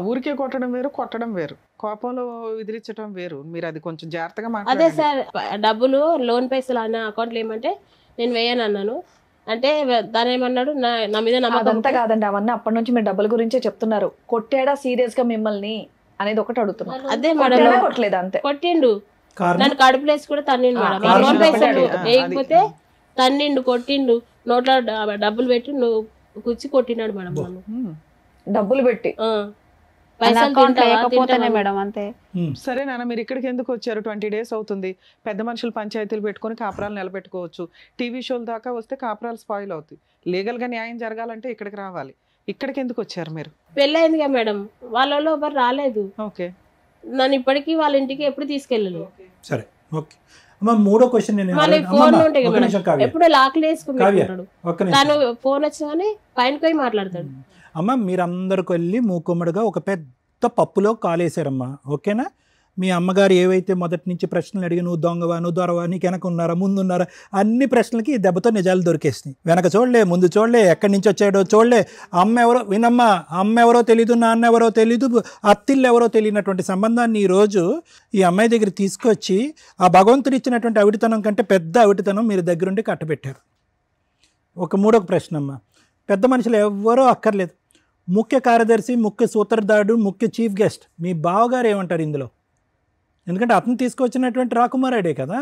ఊరికే కొట్టడం వేరు, కొట్టడం వేరు, కోపంలో విదిరించడం వేరు. మీరు అది కొంచెం జాగ్రత్తగా అదే సార్, డబ్బులు లోన్ పైసలు అన్న అకౌంట్లో ఏమంటే నేను వేయను అన్నాను. అంటే దాని ఏమన్నాడు, నా మీద నమ్మకం. అంతా కాదండి, అవన్నీ అప్పటి నుంచి మీరు డబ్బుల గురించే చెప్తున్నారు. కొట్టాడా సీరియస్ గా మిమ్మల్ని అనేది ఒకటి అడుగుతున్నారు. అదే మేడం, కొట్టలేదు అంతే, కొట్టిండు. నన్ను కడుపులేసి కూడా తన్నిండు మేడం. ఆ లోన్ పైసలు వేయకపోతే తన్నిండు, కొట్టిండు, నోట్లో డబ్బులు పెట్టి నువ్వు కూర్చి కొట్టినాడు మేడం. డబ్బులు పెట్టి మేడం అంతే. సరే నాన్న, మీరు ఇక్కడికి ఎందుకు వచ్చారు? 20 days అవుతుంది. పెద్ద మనుషులు పంచాయతీలు పెట్టుకొని కాపురాలు నిలబెట్టుకోవచ్చు. టీవీ షోల దాకా వస్తే కాపురాలు స్పాయిల్ అవుతాయి. లీగల్ గా న్యాయం జరగాలంటే ఇక్కడికి రావాలి. ఇక్కడికి ఎందుకు వచ్చారు మీరు? పెళ్ళయిందిగా మేడం, వాళ్ళలో ఎవరు రాలేదు. ఓకే, నన్ను ఇప్పటికీ వాళ్ళ ఇంటికి ఎప్పుడు తీసుకెళ్ళలేదు. సరే, ఓకే. మూడో క్వశ్చన్, ఫోన్ ఉంటాయి ఎప్పుడు లాక్లు వేసుకుంటాడు. తను ఫోన్ వచ్చినా కానీ పైనకి పోయి మాట్లాడతాడు. అమ్మ, మీరందరికి వెళ్ళి మూకుమ్మడిగా ఒక పెద్ద పప్పులో కాలేసారమ్మా, ఓకేనా? మీ అమ్మగారు ఏవైతే మొదటి నుంచి ప్రశ్నలు అడిగి నువ్వు దొంగవా, నువ్వు దొరవా, నీకు వెనక ఉన్నారా, ముందున్నారా, అన్ని ప్రశ్నలకి ఈ దెబ్బతో నిజాలు దొరికేసినాయి. వెనక చూడలే, ముందు చూడలే, ఎక్కడి నుంచి వచ్చాడో చూడలే. అమ్మ ఎవరో వినమ్మా, అమ్మ ఎవరో తెలీదు, నాన్న ఎవరో తెలీదు, అత్తిళ్ళు ఎవరో తెలియనటువంటి సంబంధాన్ని ఈరోజు ఈ అమ్మాయి దగ్గర తీసుకొచ్చి ఆ భగవంతుడు ఇచ్చినటువంటి అవిటితనం కంటే పెద్ద అవిటితనం మీరు దగ్గరుండి కట్టబెట్టారు. మూడో ప్రశ్న అమ్మ, పెద్ద మనుషులు ఎవ్వరూ అక్కర్లేదు. ముఖ్య కార్యదర్శి, ముఖ్య సూత్రధారుడు, ముఖ్య చీఫ్ గెస్ట్ మీ బావగారు ఏమంటారు ఇందులో? ఎందుకంటే అతను తీసుకొచ్చినటువంటి రాకుమారాడే కదా.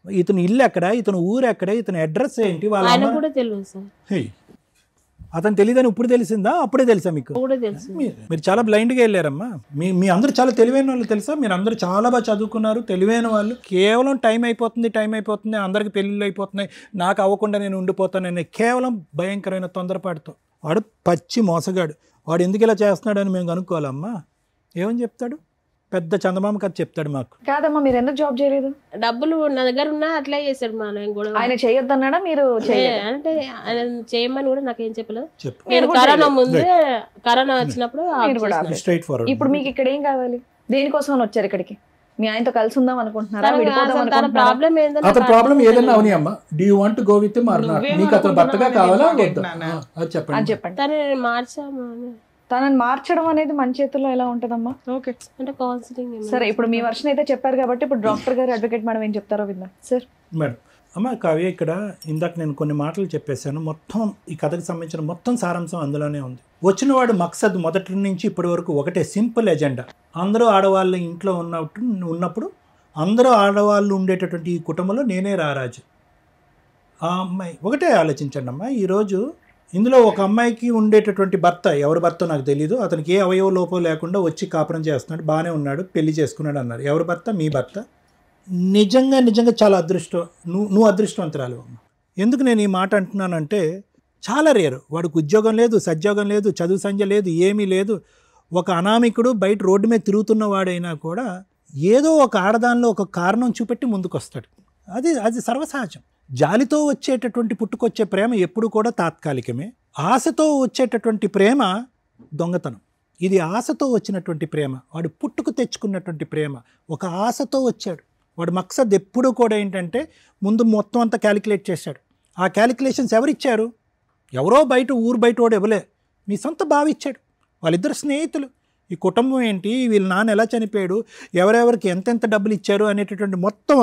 ఇతను ఇల్లు ఎక్కడ, ఇతను ఊరు ఎక్కడ, ఇతను అడ్రస్ ఏంటి, వాళ్ళ కూడా తెలియదు సార్. అతను తెలియదని ఇప్పుడు తెలిసిందా, అప్పుడే తెలుసా మీకు? మీరు చాలా బ్లైండ్గా వెళ్ళారమ్మా. మీ అందరూ చాలా తెలివైన వాళ్ళు తెలుసా? మీరు అందరూ చాలా బాగా చదువుకున్నారు, తెలివైన వాళ్ళు. కేవలం టైం అయిపోతుంది, అందరికి పెళ్ళిళ్ళు అయిపోతున్నాయి, నాకు అవ్వకుండా నేను ఉండిపోతానని కేవలం భయంకరమైన తొందరపాటుతో. వాడు పచ్చి మోసగాడు. వాడు ఎందుకు ఇలా చేస్తున్నాడని మేము కనుక్కోవాలమ్మా. ఏమని చెప్తాడు? పెద్ద చందమామ కథ చెప్తాడు మాకు. కాదమ్మా, మీరు ఎందుకు జాబ్ చేయలేదు? డబ్బులు నా దగ్గర ఉన్నా అట్లా చేశాడు మా కూడా. ఆయన చేయొద్దన్నాడా మీరు? అంటే ఆయన చేయమని కూడా నాకేం చెప్పలేదు. నేను కరోనా ముందే, కరోనా వచ్చినప్పుడు స్ట్రైట్ ఫార్వర్డ్. ఇప్పుడు మీకు ఇక్కడ ఏం కావాలి? దేనికోసం వచ్చారు ఇక్కడికి? మీ ఆయనతో కలిసి ఉందాం అనుకుంటున్నారా, విడిపోదాం తన అనుకుంటున్నారా? ప్రాబ్లం ఏంటంటే అతని ప్రాబ్లం ఏదైనా అవని అమ్మా, do you want go with or not, నీకు అతను భర్తగా కావాలా వద్దా అది చెప్పండి. అని చెప్పండి. తనని మార్చాము అని. తనని మార్చడం అనేది మన చేతుల్లో ఎలా ఉంటదమ్మా? ఓకే, అంటే కౌన్సిలింగ్ సరే, ఇప్పుడు మీ వర్షన్ అయితే చెప్పారు కాబట్టి ఇప్పుడు డాక్టర్ గారు, అడ్వకేట్ మేడం ఏం చెప్తారో విందాం సార్. మేడం, అమ్మ కావ్య, ఇక్కడ ఇందాక నేను కొన్ని మాటలు చెప్పేశాను. మొత్తం ఈ కథకు సంబంధించిన మొత్తం సారాంశం అందులోనే ఉంది. వచ్చినవాడు మక్సద్ మొదటి నుంచి ఇప్పటి వరకు ఒకటే, సింపుల్ ఎజెండా. అందరూ ఆడవాళ్ళు ఇంట్లో ఉన్నప్పుడు అందరూ ఆడవాళ్ళు ఉండేటటువంటి ఈ కుటుంబంలో నేనే రారాజు. ఆ అమ్మాయి ఒకటే ఆలోచించండి అమ్మా. ఈరోజు ఇందులో ఒక అమ్మాయికి ఉండేటటువంటి భర్త, ఎవరి భర్త నాకు తెలీదు, అతనికి ఏ అవయవ లోపం లేకుండా వచ్చి కాపురం చేస్తున్నాడు, బాగానే ఉన్నాడు, పెళ్లి చేసుకున్నాడు అన్నారు. ఎవరి భర్త? మీ భర్త. నిజంగా చాలా అదృష్టం. నువ్వు అదృష్టవంతురాలు అమ్మ. ఎందుకు నేను ఈ మాట అంటున్నానంటే, చాలా రేరు. వాడికి ఉద్యోగం లేదు, సద్యోగం లేదు, చదువు సంధ్య లేదు, ఏమీ లేదు. ఒక అనామికుడు బయట రోడ్డు మీద తిరుగుతున్న వాడైనా కూడా ఏదో ఒక ఆడదానిలో ఒక కారణం చూపెట్టి ముందుకు వస్తాడు. అది సర్వసహజం. జాలితో వచ్చేటటువంటి పుట్టుకొచ్చే ప్రేమ ఎప్పుడు కూడా తాత్కాలికమే. ఆశతో వచ్చేటటువంటి ప్రేమ దొంగతనం. ఇది ఆశతో వచ్చినటువంటి ప్రేమ. వాడు పుట్టుకు తెచ్చుకున్నటువంటి ప్రేమ. ఒక ఆశతో వచ్చాడు. వాడు మక్సద్ ఎప్పుడూ కూడా ఏంటంటే ముందు మొత్తం అంతా క్యాలిక్యులేట్ చేశాడు. ఆ క్యాలిక్యులేషన్స్ ఎవరిచ్చారు? ఎవరో ఊరు బయట వాడు ఇవ్వలే, మీ సొంత బావ ఇచ్చాడు. వాళ్ళిద్దరు స్నేహితులు. ఈ కుటుంబం ఏంటి, వీళ్ళ నాన్న ఎలా చనిపోయాడు, ఎవరెవరికి ఎంతెంత డబ్బులు ఇచ్చారు అనేటటువంటి మొత్తం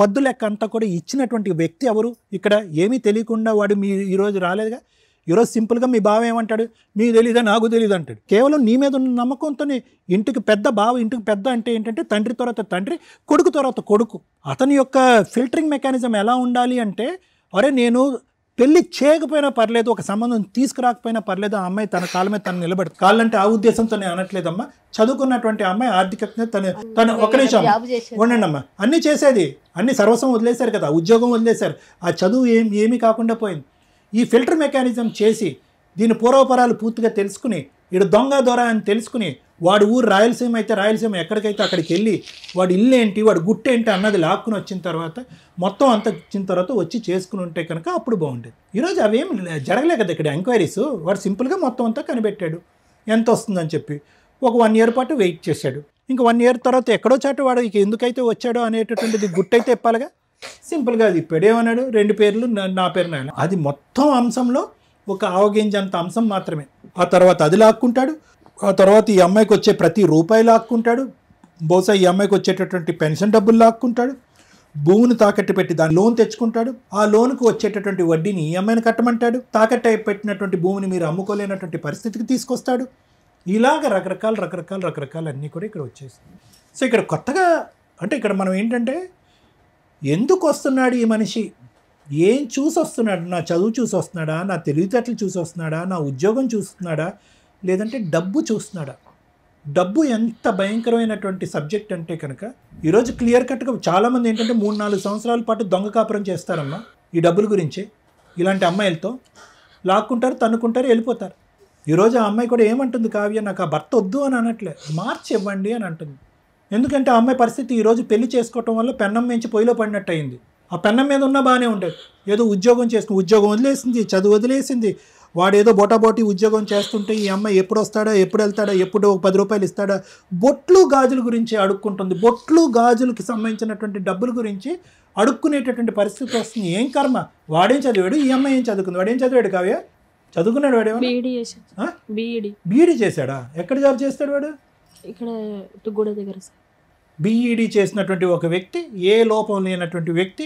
పద్దు లెక్క అంతా కూడా ఇచ్చినటువంటి వ్యక్తి ఎవరు? ఇక్కడ ఏమీ తెలియకుండా వాడు ఈరోజు రాలేదుగా. ఈరోజు సింపుల్గా మీ బావ ఏమంటాడు? మీకు తెలీదా, నాకు తెలీదు అంటాడు. కేవలం నీ మీద ఉన్న నమ్మకంతోనే. ఇంటికి పెద్ద బావ, ఇంటికి పెద్ద అంటే ఏంటంటే తండ్రి తర్వాత తండ్రి, కొడుకు తర్వాత కొడుకు. అతని యొక్క ఫిల్టరింగ్ మెకానిజం ఎలా ఉండాలి అంటే, అరే నేను పెళ్లి చేయకపోయినా పర్లేదు, ఒక సంబంధం తీసుకురాకపోయినా పర్లేదు, ఆ అమ్మాయి తన కాళ్ళ మీద తను నిలబడు. కాళ్ళంటే ఆ ఉద్దేశంతో నేను అనట్లేదమ్మా. చదువుకున్నటువంటి అమ్మాయి ఆర్థికంగా తను ఒక నిమిషం ఉండండి అమ్మా. అన్నీ చేసేది, అన్ని సర్వస్వం వదిలేశారు కదా, ఉద్యోగం వదిలేశారు, ఆ చదువు ఏమీ కాకుండా పోయింది. ఈ ఫిల్టర్ మెకానిజం చేసి దీని పూర్వపరాలు పూర్తిగా తెలుసుకుని, ఇడు దొంగ దొర అని తెలుసుకుని, వాడు ఊరు రాయలసీమ అయితే రాయలసీమ ఎక్కడికైతే అక్కడికి వెళ్ళి వాడు ఇల్లు ఏంటి, వాడు గుట్టేంటి అన్నది లాక్కుని వచ్చిన తర్వాత, మొత్తం అంతా ఇచ్చిన తర్వాత వచ్చి చేసుకుని ఉంటే కనుక అప్పుడు బాగుండేది. ఈరోజు అవేం జరగలే కదా ఇక్కడ ఎంక్వైరీస్. వాడు సింపుల్గా మొత్తం అంతా కనిపెట్టాడు ఎంత వస్తుందని చెప్పి. ఒక 1 year పాటు వెయిట్ చేశాడు. ఇంకా 1 year తర్వాత ఎక్కడో చాటు వాడు ఇక ఎందుకైతే వచ్చాడో అనేటటువంటిది గుట్టయితే ఇప్పాలిగా. సింపుల్గా అది ఇప్పుడేమన్నాడు, 2 పేర్లు నా పేరు నాయన. అది మొత్తం అంశంలో ఒక ఆవగింజంత అంశం మాత్రమే. ఆ తర్వాత అది లాక్కుంటాడు. ఆ తర్వాత ఈ అమ్మాయికి వచ్చే ప్రతి రూపాయి లాక్కుంటాడు. బహుశా ఈ అమ్మాయికి వచ్చేటటువంటి పెన్షన్ డబ్బులు లాక్కుంటాడు. భూమిని తాకట్టు పెట్టి దాని లోన్ తెచ్చుకుంటాడు. ఆ లోన్కు వచ్చేటటువంటి వడ్డీని ఈ అమ్మాయిని కట్టమంటాడు. తాకట్టు పెట్టినటువంటి భూమిని మీరు అమ్ముకోలేనటువంటి పరిస్థితికి తీసుకొస్తాడు. ఇలాగ రకరకాల అన్నీ కూడా ఇక్కడ వచ్చేసింది. సో ఇక్కడ కొత్తగా అంటే ఇక్కడ మనం ఏంటంటే, ఎందుకు వస్తున్నాడు ఈ మనిషి, ఏం చూసి వస్తున్నాడు? నా చదువు చూసి వస్తున్నాడా, నా తెలివితేటలు చూసి వస్తున్నాడా, నా ఉద్యోగం చూస్తున్నాడా, లేదంటే డబ్బు చూస్తున్నాడా? డబ్బు ఎంత భయంకరమైనటువంటి సబ్జెక్ట్ అంటే కనుక ఈరోజు క్లియర్ కట్గా చాలామంది ఏంటంటే 3-4 సంవత్సరాల పాటు దొంగ కాపురం చేస్తారమ్మా ఈ డబ్బుల గురించి. ఇలాంటి అమ్మాయిలతో లాక్కుంటారు, తన్నుకుంటారు, వెళ్ళిపోతారు. ఈరోజు ఆ అమ్మాయి కూడా ఏమంటుంది, కావ్య నాకు ఆ భర్త వద్దు అని అనట్లే, మార్చి ఇవ్వండి అని అంటుంది. ఎందుకంటే ఆ అమ్మాయి పరిస్థితి ఈరోజు పెళ్లి చేసుకోవటం వల్ల పెన్నం మించి పొయ్యిలో పడినట్టు అయింది. ఆ పెన్నం మీద ఉన్నా బాగానే ఉండేది. ఏదో ఉద్యోగం చేసుకుని ఉద్యోగం వదిలేసింది, చదువు వదిలేసింది. వాడు ఏదో బోటాబోటీ ఉద్యోగం చేస్తుంటే ఈ అమ్మాయి ఎప్పుడు వస్తాడా, ఎప్పుడు వెళ్తాడా, ఎప్పుడు 10 రూపాయలు ఇస్తాడా, బొట్లు గాజుల గురించి అడుక్కుంటుంది. బొట్లు గాజులకి సంబంధించినటువంటి డబ్బుల గురించి అడుక్కునేటటువంటి పరిస్థితి వస్తుంది. ఏం కర్మ, వాడేం చదివాడు, ఈ అమ్మాయి ఏం చదువుకుంది? వాడేం చదివాడు కావ్య? చదువుకున్నాడు వాడేమో? బీఈడీ చేశాడా? ఎక్కడ జాబ్ చేస్తాడు వాడు? ఇక్కడ తుగ్గూడ దగ్గర. బీఈడీ చేసినటువంటి ఒక వ్యక్తి, ఏ లోపం లేనటువంటి వ్యక్తి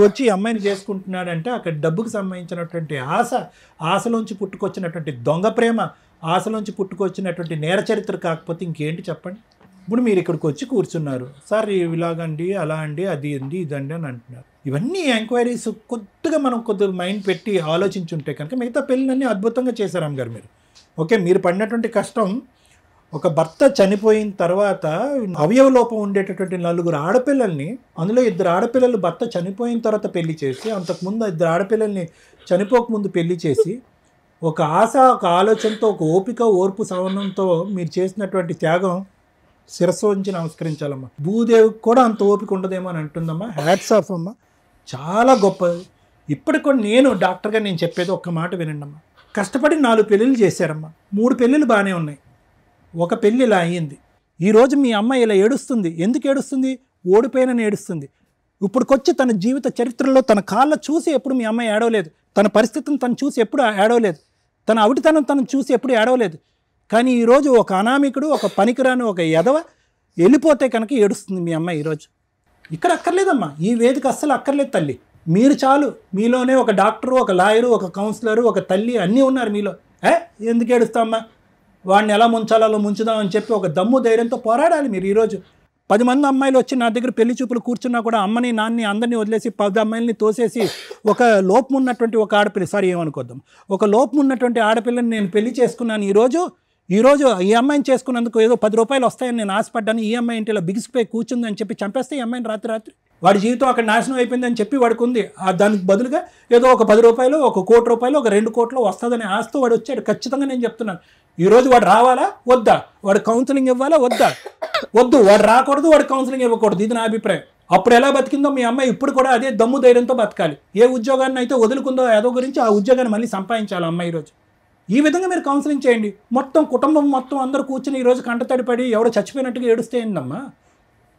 వచ్చి అమ్మాయిని చేసుకుంటున్నాడంటే అక్కడ డబ్బుకు సంబంధించినటువంటి ఆశలోంచి పుట్టుకొచ్చినటువంటి దొంగ ప్రేమ, ఆశలోంచి పుట్టుకొచ్చినటువంటి నేర చరిత్ర కాకపోతే ఇంకేంటి చెప్పండి. ఇప్పుడు మీరు ఇక్కడికి వచ్చి కూర్చున్నారు, సార్ ఇలాగండి, అలా అండి, అది అండి, ఇదండి అని అంటున్నారు. ఇవన్నీ ఎంక్వైరీస్ కొద్దిగా మనం కొద్దిగా మైండ్ పెట్టి ఆలోచించుంటే కనుక మిగతా పెళ్ళినన్నీ అద్భుతంగా చేశారు అమ్మగారు మీరు. ఓకే, మీరు పడినటువంటి కష్టం, ఒక భర్త చనిపోయిన తర్వాత అవయవ లోపం ఉండేటటువంటి 4 ఆడపిల్లల్ని, అందులో 2 ఆడపిల్లలు భర్త చనిపోయిన తర్వాత పెళ్లి చేసి, అంతకుముందు 2 ఆడపిల్లల్ని చనిపోకముందు పెళ్లి చేసి, ఒక ఆశ, ఒక ఆలోచనతో, ఒక ఓపిక, ఓర్పు, సవనంతో మీరు చేసినటువంటి త్యాగం శిరస్సు ఉంచి నమస్కరించాలమ్మా. భూదేవికి కూడా అంత ఓపిక ఉండదేమో అని అంటుందమ్మా. హ్యాట్స్ ఆఫ్ అమ్మా, చాలా గొప్పది. ఇప్పటికి కూడా నేను డాక్టర్గా నేను చెప్పేది ఒక్క మాట వినండి అమ్మా. కష్టపడి 4 పెళ్ళిళ్ళు చేశారమ్మా. 3 పెళ్ళిళ్ళు బాగానే ఉన్నాయి, ఒక పెళ్ళి ఇలా అయ్యింది. ఈరోజు మీ అమ్మాయి ఇలా ఏడుస్తుంది. ఎందుకు ఏడుస్తుంది? ఓడిపోయినని ఏడుస్తుంది. ఇప్పుడుకొచ్చి తన జీవిత చరిత్రలో తన కాళ్ళ చూసి ఎప్పుడు మీ అమ్మాయి ఏడవలేదు. తన పరిస్థితిని తను చూసి ఎప్పుడు ఏడవలేదు. తన అవిటితనం తను చూసి ఎప్పుడు ఏడవలేదు. కానీ ఈరోజు ఒక అనామికుడు, ఒక పనికిరాని ఒక ఎదవ వెళ్ళిపోతే కనుక ఏడుస్తుంది మీ అమ్మాయి ఈరోజు. ఇక్కడ అక్కర్లేదమ్మా, ఈ వేదిక అస్సలు అక్కర్లేదు తల్లి. మీరు చాలు, మీలోనే ఒక డాక్టరు, ఒక లాయరు, ఒక కౌన్సిలరు, ఒక తల్లి అన్నీ ఉన్నారు మీలో. ఎందుకు ఏడుస్తామమ్మా, వాడిని ఎలా ముంచాలో అలా ముంచుదామని చెప్పి ఒక దమ్ము ధైర్యంతో పోరాడాలి మీరు. ఈరోజు 10 మంది అమ్మాయిలు వచ్చి నా దగ్గర పెళ్లి చూపులు కూర్చున్నా కూడా అమ్మని నాన్ని అందరినీ వదిలేసి 10 అమ్మాయిలని తోసేసి ఒక లోపం ఉన్నటువంటి ఒక ఆడపిల్ల, సారీ ఏమనుకోద్దాం, ఒక లోపం ఉన్నటువంటి ఆడపిల్లని నేను పెళ్లి చేసుకున్నాను. ఈరోజు ఈ అమ్మాయిని చేసుకున్నందుకు ఏదో 10 రూపాయలు వస్తాయని నేను ఆశపడ్డాను. ఈ అమ్మాయి ఇంటిలో బిగిసిపోయి కూర్చుందని చెప్పి చంపేస్తే ఈ అమ్మాయిని రాత్రి వాడి జీవితం అక్కడ నాశనం అయిపోయిందని చెప్పి వాడికి ఉంది. దానికి బదులుగా ఏదో ఒక 10 రూపాయలు, ఒక 1 కోటి రూపాయలు, ఒక 2 కోట్లు వస్తుందని ఆశతో వాడు వచ్చాడు. ఖచ్చితంగా నేను చెప్తున్నాను. ఈరోజు వాడు రావాలా వద్దా? వాడు కౌన్సిలింగ్ ఇవ్వాలా వద్దా? వద్దు, వాడు రాకూడదు, వాడు కౌన్సిలింగ్ ఇవ్వకూడదు. ఇది నా అభిప్రాయం. అప్పుడు ఎలా బతికిందో మీ అమ్మాయి ఇప్పుడు కూడా అదే దమ్ము ధైర్యంతో బతకాలి. ఏ ఉద్యోగాన్ని అయితే వదులుకుందో ఏదో గురించి ఆ ఉద్యోగాన్ని మళ్ళీ సంపాదించాలి అమ్మాయి ఈరోజు. ఈ విధంగా మీరు కౌన్సిలింగ్ చేయండి. మొత్తం కుటుంబం మొత్తం అందరూ కూర్చుని ఈరోజు కంటతడి పడి ఎవడో చచ్చిపోయినట్టుగా ఏడుస్తే ఏందమ్మా?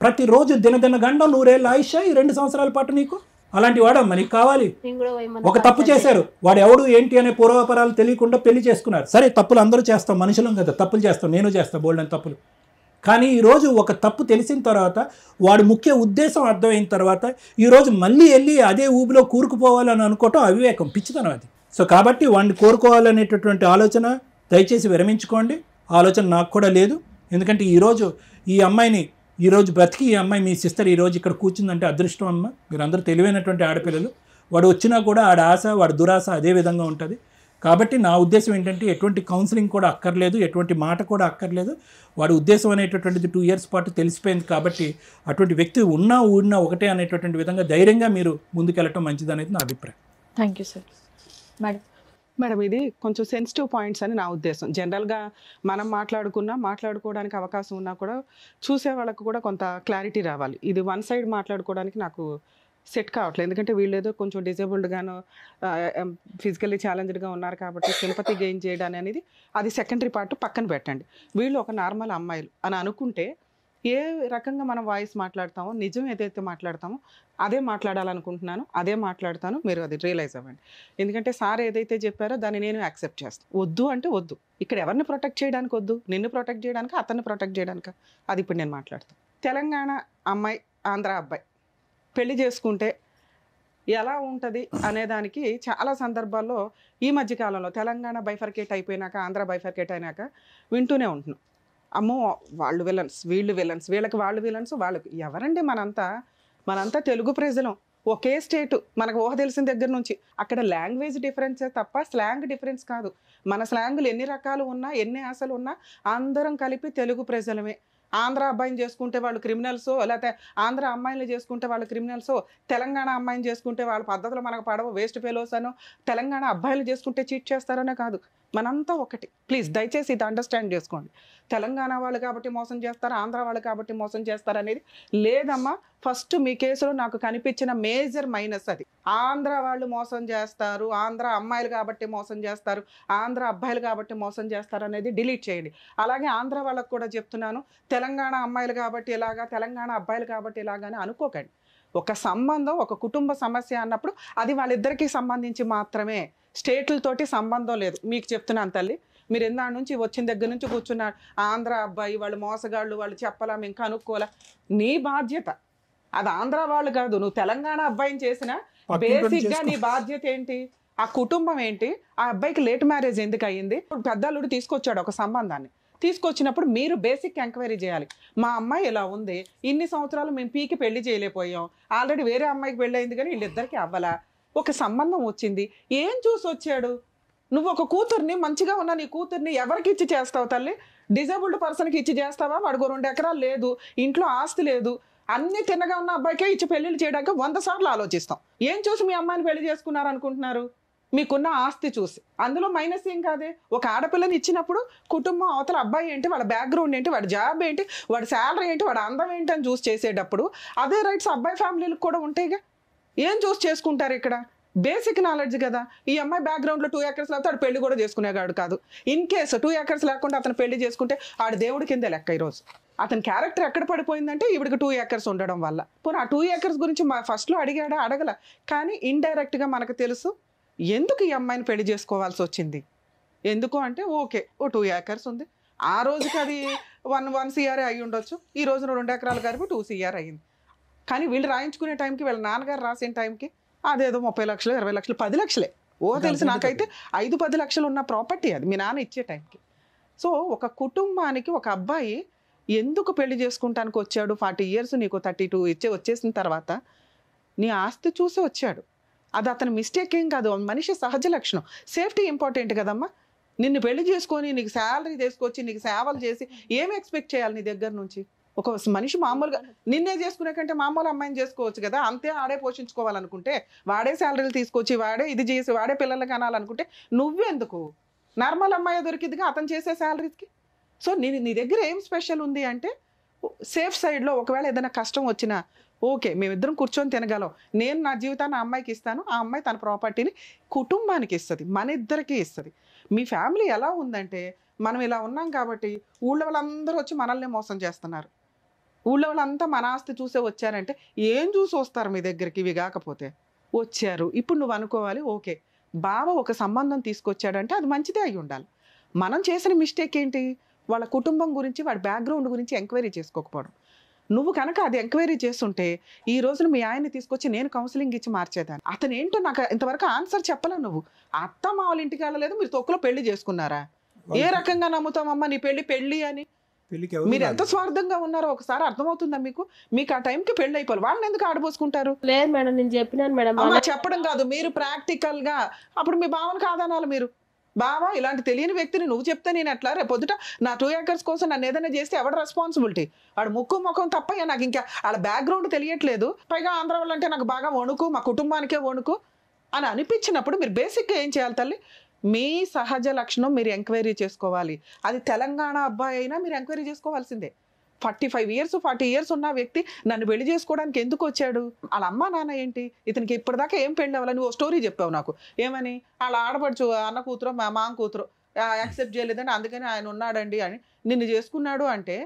ప్రతిరోజు దినదిన గండం 100 ఏళ్ళ ఆయుష్ ఈ 2 సంవత్సరాల పాటు నీకు. అలాంటి వాడమ్మా నీకు కావాలి. ఒక తప్పు చేశారు, వాడు ఎవడు ఏంటి అనే పూర్వాపరాలు తెలియకుండా పెళ్లి చేసుకున్నారు. సరే, తప్పులు అందరూ చేస్తాం, మనుషులం కదా, తప్పులు చేస్తాం, నేను చేస్తాను బోల్డెన్ తప్పులు. కానీ ఈరోజు ఒక తప్పు తెలిసిన తర్వాత, వాడి ముఖ్య ఉద్దేశం అర్థమైన తర్వాత ఈరోజు మళ్ళీ వెళ్ళి అదే ఊబిలో కూరుకుపోవాలని అనుకోవటం అవివేకం, పిచ్చితనం అది. సో కాబట్టి వాడిని కోరుకోవాలనేటటువంటి ఆలోచన దయచేసి విరమించుకోండి. ఆలోచన నాకు కూడా లేదు. ఎందుకంటే ఈరోజు ఈ అమ్మాయిని ఈరోజు బ్రతికి ఈ అమ్మాయి మీ సిస్టర్ ఈరోజు ఇక్కడ కూర్చుందంటే అదృష్టం అమ్మ. మీరందరూ తెలివైనటువంటి ఆడపిల్లలు. వాడు వచ్చినా కూడా ఆడ ఆశ, వాడి దురాశ అదే విధంగా ఉంటుంది. కాబట్టి నా ఉద్దేశం ఏంటంటే ఎటువంటి కౌన్సిలింగ్ కూడా అక్కర్లేదు, ఎటువంటి మాట కూడా అక్కర్లేదు. వాడి ఉద్దేశం అనేటటువంటిది 2 ఇయర్స్ పాటు తెలిసిపోయింది. కాబట్టి అటువంటి వ్యక్తి ఉన్నా ఊడినా ఒకటే అనేటటువంటి విధంగా ధైర్యంగా మీరు ముందుకెళ్ళటం మంచిది అనేది నా అభిప్రాయం. Thank you sir. మేడం, ఇది కొంచెం సెన్సిటివ్ పాయింట్స్ అని నా ఉద్దేశం. జనరల్గా మనం మాట్లాడుకోవడానికి అవకాశం ఉన్నా కూడా చూసే వాళ్ళకు కూడా కొంత క్లారిటీ రావాలి. ఇది వన్ సైడ్ మాట్లాడుకోవడానికి నాకు సెట్ కావట్లేదు. ఎందుకంటే వీళ్ళు ఏదో కొంచెం డిజేబుల్డ్గానో ఫిజికల్లీ ఛాలెంజ్డ్గా ఉన్నారు కాబట్టి సింపతి గెయిన్ చేయడం అనేది అది సెకండరీ పార్ట్ పక్కన పెట్టండి. వీళ్ళు ఒక నార్మల్ అమ్మాయిలు అని అనుకుంటే ఏ రకంగా మనం వాయిస్ మాట్లాడతామో, నిజం ఏదైతే మాట్లాడతామో అదే మాట్లాడాలనుకుంటున్నాను, అదే మాట్లాడతాను. మీరు అది రియలైజ్ అవ్వండి. ఎందుకంటే సార్ ఏదైతే చెప్పారో దాన్ని నేను యాక్సెప్ట్ చేస్తాను. వద్దు అంటే వద్దు. ఇక్కడ ఎవరిని ప్రొటెక్ట్ చేయడానికి వద్దు, నిన్ను ప్రొటెక్ట్ చేయడానికి, అతన్ని ప్రొటెక్ట్ చేయడానికి, అది ఇప్పుడు నేను మాట్లాడతాను. తెలంగాణ అమ్మాయి, ఆంధ్ర అబ్బాయి పెళ్లి చేసుకుంటే ఎలా ఉంటుంది అనేదానికి చాలా సందర్భాల్లో ఈ మధ్యకాలంలో తెలంగాణ బైఫర్కేట్ అయిపోయినాక, ఆంధ్ర బైఫర్కేట్ అయినాక వింటూనే ఉంటున్నాం. అమ్మో వాళ్ళు విలన్స్, వీళ్ళు విలన్స్, వీళ్ళకి వాళ్ళు విలన్స్, వాళ్ళకి ఎవరండి? మనంతా తెలుగు ప్రజలం, ఒకే స్టేటు, మనకు ఊహ తెలిసిన దగ్గర నుంచి. అక్కడ లాంగ్వేజ్ డిఫరెన్సే తప్ప స్లాంగ్ డిఫరెన్స్ కాదు. మన స్లాంగులు ఎన్ని రకాలు ఉన్నా, ఎన్ని ఆశలు ఉన్నా అందరం కలిపి తెలుగు ప్రజలమే. ఆంధ్ర అబ్బాయిని చేసుకుంటే వాళ్ళు క్రిమినల్సో, లేకపోతే ఆంధ్ర అమ్మాయిని చేసుకుంటే వాళ్ళు క్రిమినల్సో, తెలంగాణ అమ్మాయిని చేసుకుంటే వాళ్ళ పద్ధతులు మనకు పడవ వేస్ట్ ఫెలోస్ అనో, తెలంగాణ అబ్బాయిలు చేసుకుంటే చీట్ చేస్తారనే కాదు. మనంతా ఒకటి. ప్లీజ్ దయచేసి ఇది అండర్స్టాండ్ చేసుకోండి. తెలంగాణ వాళ్ళు కాబట్టి మోసం చేస్తారు, ఆంధ్ర వాళ్ళు కాబట్టి మోసం చేస్తారు అనేది లేదమ్మా. ఫస్ట్ మీ కేసులో నాకు కనిపించిన మేజర్ మైనస్ అది. ఆంధ్ర వాళ్ళు మోసం చేస్తారు, ఆంధ్ర అమ్మాయిలు కాబట్టి మోసం చేస్తారు, ఆంధ్ర అబ్బాయిలు కాబట్టి మోసం చేస్తారు అనేది డిలీట్ చేయండి. అలాగే ఆంధ్ర వాళ్ళకు కూడా చెప్తున్నాను, తెలంగాణ అమ్మాయిలు కాబట్టి ఇలాగా, తెలంగాణ అబ్బాయిలు కాబట్టి ఇలాగానే అనుకోకండి. ఒక సంబంధం, ఒక కుటుంబ సమస్య అన్నప్పుడు అది వాళ్ళిద్దరికీ సంబంధించి మాత్రమే, స్టేట్లతోటి సంబంధం లేదు. మీకు చెప్తున్నాను తల్లి, మీరు ఎందాడి నుంచి వచ్చిన దగ్గర నుంచి కూర్చున్నారు, ఆంధ్ర అబ్బాయి వాళ్ళు మోసగాళ్ళు, వాళ్ళు చెప్పలా, మేము కనుక్కోలే. నీ బాధ్యత అది. ఆంధ్ర వాళ్ళు కాదు, నువ్వు తెలంగాణ అబ్బాయిని చేసినా బేసిక్గా నీ బాధ్యత ఏంటి? ఆ కుటుంబం ఏంటి? ఆ అబ్బాయికి లేట్ మ్యారేజ్ ఎందుకు అయ్యింది? పెద్దల్లుడు తీసుకొచ్చాడు ఒక సంబంధాన్ని, తీసుకొచ్చినప్పుడు మీరు బేసిక్ ఎంక్వైరీ చేయాలి. మా అమ్మాయి ఇలా ఉంది, ఇన్ని సంవత్సరాలు మేము పీకి పెళ్లి చేయలేకపోయాం, ఆల్రెడీ వేరే అమ్మాయికి పెళ్ళి అయింది కానీ వీళ్ళిద్దరికీ అవ్వలా, ఒక సంబంధం వచ్చింది, ఏం చూసి వచ్చాడు? నువ్వు ఒక కూతుర్ని, మంచిగా ఉన్న నీ కూతుర్ని ఎవరికి ఇచ్చి చేస్తావు తల్లి? డిజేబుల్డ్ పర్సన్కి ఇచ్చి చేస్తావా? వాడికి 2 ఎకరాలు లేదు, ఇంట్లో ఆస్తి లేదు, అన్ని తిన్నగా ఉన్న అబ్బాయికే ఇచ్చి పెళ్లిళ్ళు చేయడానికి 100 సార్లు ఆలోచిస్తాం. ఏం చూసి మీ అమ్మాయిని పెళ్లి చేసుకున్నారు అనుకుంటున్నారు? మీకున్న ఆస్తి చూసి. అందులో మైనస్ ఏం కాదే. ఒక ఆడపిల్లని ఇచ్చినప్పుడు కుటుంబం అవతల అబ్బాయి ఏంటి, వాళ్ళ బ్యాక్గ్రౌండ్ ఏంటి, వాడి జాబ్ ఏంటి, వాడి శాలరీ ఏంటి, వాడి అందం ఏంటి అని చూసి చేసేటప్పుడు అదే రైట్స్ అబ్బాయి ఫ్యామిలీలకు కూడా ఉంటాయిగా. ఏం చూసి చేసుకుంటారు ఇక్కడ? బేసిక్ నాలెడ్జ్ కదా. ఈ అమ్మాయి బ్యాక్గ్రౌండ్లో 2 ఎకర్స్ లేకపోతే ఆడు పెళ్లి కూడా చేసుకునేవాడు కాదు. ఇన్ కేసు 2 ఎకర్స్ లేకుండా అతను పెళ్లి చేసుకుంటే ఆడు దేవుడి కింద లెక్క ఈరోజు. అతని క్యారెక్టర్ ఎక్కడ పడిపోయిందంటే ఇవిడికి 2 acres ఉండడం వల్ల. పోనీ ఆ 2 acres గురించి ఫస్ట్లో అడిగాడా? అడగల. కానీ ఇండైరెక్ట్గా మనకు తెలుసు ఎందుకు ఈ అమ్మాయిని పెళ్లి చేసుకోవాల్సి వచ్చింది. ఎందుకు అంటే ఓకే ఓ 2 acres ఉంది, ఆ రోజుకి అది 1 CR అయి ఉండొచ్చు, ఈ రోజు 2 ఎకరాల గారికి 2 CR అయ్యింది. కానీ వీళ్ళు రాయించుకునే టైంకి వీళ్ళ నాన్నగారు రాసిన టైంకి అదేదో 30 లక్షలు 20 లక్షలు 10 లక్షలే తెలిసి నాకైతే 5-10 లక్షలు ఉన్న ప్రాపర్టీ అది మీ నాన్న ఇచ్చే టైంకి. సో ఒక కుటుంబానికి ఒక అబ్బాయి ఎందుకు పెళ్లి చేసుకుంటానికి వచ్చాడు? 40 years నీకు 32 వచ్చేసిన తర్వాత నీ ఆస్తి చూసి వచ్చాడు. అది అతని మిస్టేక్ ఏం కాదు, మనిషి సహజ లక్షణం. సేఫ్టీ ఇంపార్టెంట్ కదమ్మా. నిన్ను పెళ్లి చేసుకొని నీకు శాలరీ తీసుకొచ్చి నీకు సేవలు చేసి ఏమి ఎక్స్పెక్ట్ చేయాలి నీ దగ్గర నుంచి? ఒక మనిషి మామూలుగా నిన్నే చేసుకునే కంటే మామూలు అమ్మాయిని చేసుకోవచ్చు కదా, అంతే ఆడే పోషించుకోవాలనుకుంటే, వాడే శాలరీలు తీసుకొచ్చి వాడే ఇది చేసి వాడే పిల్లల్ని కనాలనుకుంటే నువ్వెందుకు? నార్మల్ అమ్మాయి దొరికిందిగా అతను చేసే శాలరీస్కి. సో నీ దగ్గర ఏం స్పెషల్ ఉంది అంటే సేఫ్ సైడ్లో ఒకవేళ ఏదైనా కష్టం వచ్చినా ఓకే మేమిద్దరం కూర్చొని తినగలం, నేను నా జీవితాన్ని ఆ అమ్మాయికి ఇస్తాను, ఆ అమ్మాయి తన ప్రాపర్టీని కుటుంబానికి ఇస్తుంది, మన ఇద్దరికి ఇస్తుంది. మీ ఫ్యామిలీ ఎలా ఉందంటే మనం ఇలా ఉన్నాం కాబట్టి ఊళ్ళో వాళ్ళందరూ వచ్చి మనల్ని మోసం చేస్తున్నారు. ఊళ్ళో వాళ్ళంతా మన ఆస్తి చూసే వచ్చారంటే ఏం చూసి వస్తారు మీ దగ్గరికి? ఇవి కాకపోతే వచ్చారు. ఇప్పుడు నువ్వు అనుకోవాలి ఓకే బావ ఒక సంబంధం తీసుకొచ్చాడంటే అది మంచిదే అయి ఉండాలి. మనం చేసిన మిస్టేక్ ఏంటి? వాళ్ళ కుటుంబం గురించి వాడి బ్యాక్గ్రౌండ్ గురించి ఎంక్వైరీ చేసుకోకపోవడం. నువ్వు కనుక అది ఎంక్వైరీ చేస్తుంటే ఈ రోజున మీ ఆయన్ని తీసుకొచ్చి నేను కౌన్సిలింగ్ ఇచ్చి మార్చేదాన్ని. అతను ఏంటో నాకు ఇంతవరకు ఆన్సర్ చెప్పలే. నువ్వు అత్త మా వాళ్ళ ఇంటికి వెళ్ళలేదు, మీరు తొక్కులో పెళ్లి చేసుకున్నారా? ఏ రకంగా నమ్ముతామమ్మా నీ పెళ్లి అని? మీరు ఎంత స్వార్థంగా ఉన్నారో ఒకసారి అర్థమవుతుందా మీకు? మీకు ఆ టైంకి పెళ్లి అయిపోవాలి, వాళ్ళని ఎందుకు ఆడబోసుకుంటారు? లేదు మేడం, నేను చెప్పినాను మేడం. చెప్పడం కాదు, మీరు ప్రాక్టికల్ గా అప్పుడు మీ బావను కాదనాలి. మీరు బావా ఇలాంటి తెలియని వ్యక్తిని నువ్వు చెప్తే నేను ఎట్లా? రేపు పొద్దుట నా 2 acres కోసం నన్ను ఏదైనా చేస్తే ఎవడ రెస్పాన్సిబిలిటీ? వాడు ముఖం తప్ప నాకు ఇంకా వాళ్ళ బ్యాక్గ్రౌండ్ తెలియట్లేదు. పైగా ఆంధ్ర వాళ్ళంటే నాకు బాగా వణుకు, మా కుటుంబానికే వణుకు అని అనిపించినప్పుడు మీరు బేసిక్గా ఏం చేయాలి తల్లి? మీ సహజ లక్షణం మీరు ఎంక్వైరీ చేసుకోవాలి. అది తెలంగాణ అబ్బాయి అయినా మీరు ఎంక్వైరీ చేసుకోవాల్సిందే. 45 years 40 years ఉన్న వ్యక్తి నన్ను పెళ్లి చేసుకోవడానికి ఎందుకు వచ్చాడు? వాళ్ళ అమ్మ నాన్న ఏంటి? ఇతనికి ఇప్పటిదాకా ఏం పెళ్ళి అవ్వాలి? నువ్వు స్టోరీ చెప్పావు నాకు. ఏమని? వాళ్ళ ఆడపడుచు అన్న కూతురు మా కూతురు యాక్సెప్ట్ చేయలేదని అందుకని ఆయన ఉన్నాడండి అని నిన్ను చేసుకున్నాడు అంటే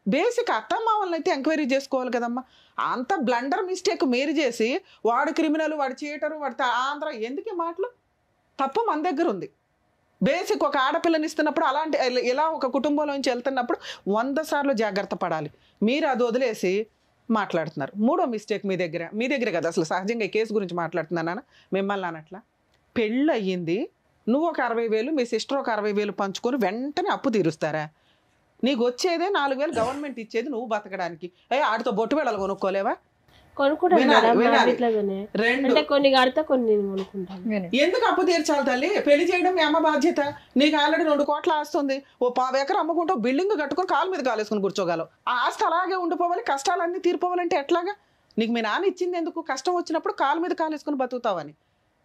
బేసిక్ అత్తమ్మావల్ని అయితే ఎంక్వైరీ చేసుకోవాలి కదమ్మా. అంత బ్లండర్ మిస్టేక్ మీరు చేసి వాడు క్రిమినల్, వాడు చీటరు, వాడు ఆంధ్ర, ఎందుకు మాటలు? తప్పు మన దగ్గర ఉంది. బేసిక్ ఒక ఆడపిల్లని ఇస్తున్నప్పుడు అలాంటి ఇలా ఒక కుటుంబంలోంచి వెళ్తున్నప్పుడు 100 సార్లు జాగ్రత్త పడాలి. మీరు అది వదిలేసి మాట్లాడుతున్నారు. 3వ మిస్టేక్ మీ దగ్గర కదా. అసలు సహజంగా ఈ కేసు గురించి మాట్లాడుతున్నానా మిమ్మల్ని అనట్లా. పెళ్ళి అయ్యింది, నువ్వు ఒక 60,000 మీ సిస్టర్ ఒక 60,000 పంచుకొని వెంటనే అప్పు తీరుస్తారా? నీకు వచ్చేదే 4,000 గవర్నమెంట్ ఇచ్చేది నువ్వు బతకడానికి. ఆడితో బొట్టు వేళలు కొనుక్కోలేవా? ఎందుకు అప్పు తీర్చాలి తల్లి? పెళ్లి చేయడం మీ అమ్మ బాధ్యత. నీకు ఆల్రెడీ 2 కోట్ల ఆస్తుంది. ఓ 1 ఎకరం అమ్ముకుంటూ బిల్డింగ్ కట్టుకుని కాలు మీద కాలేసుకుని కూర్చోగలవు. ఆ ఆస్తి అలాగే ఉండిపోవాలి, కష్టాలన్నీ తీరిపోవాలంటే ఎట్లాగా? నీకు మీ నాన్న ఇచ్చింది ఎందుకు? కష్టం వచ్చినప్పుడు కాలు మీద కాలేసుకుని బతుకుతావని.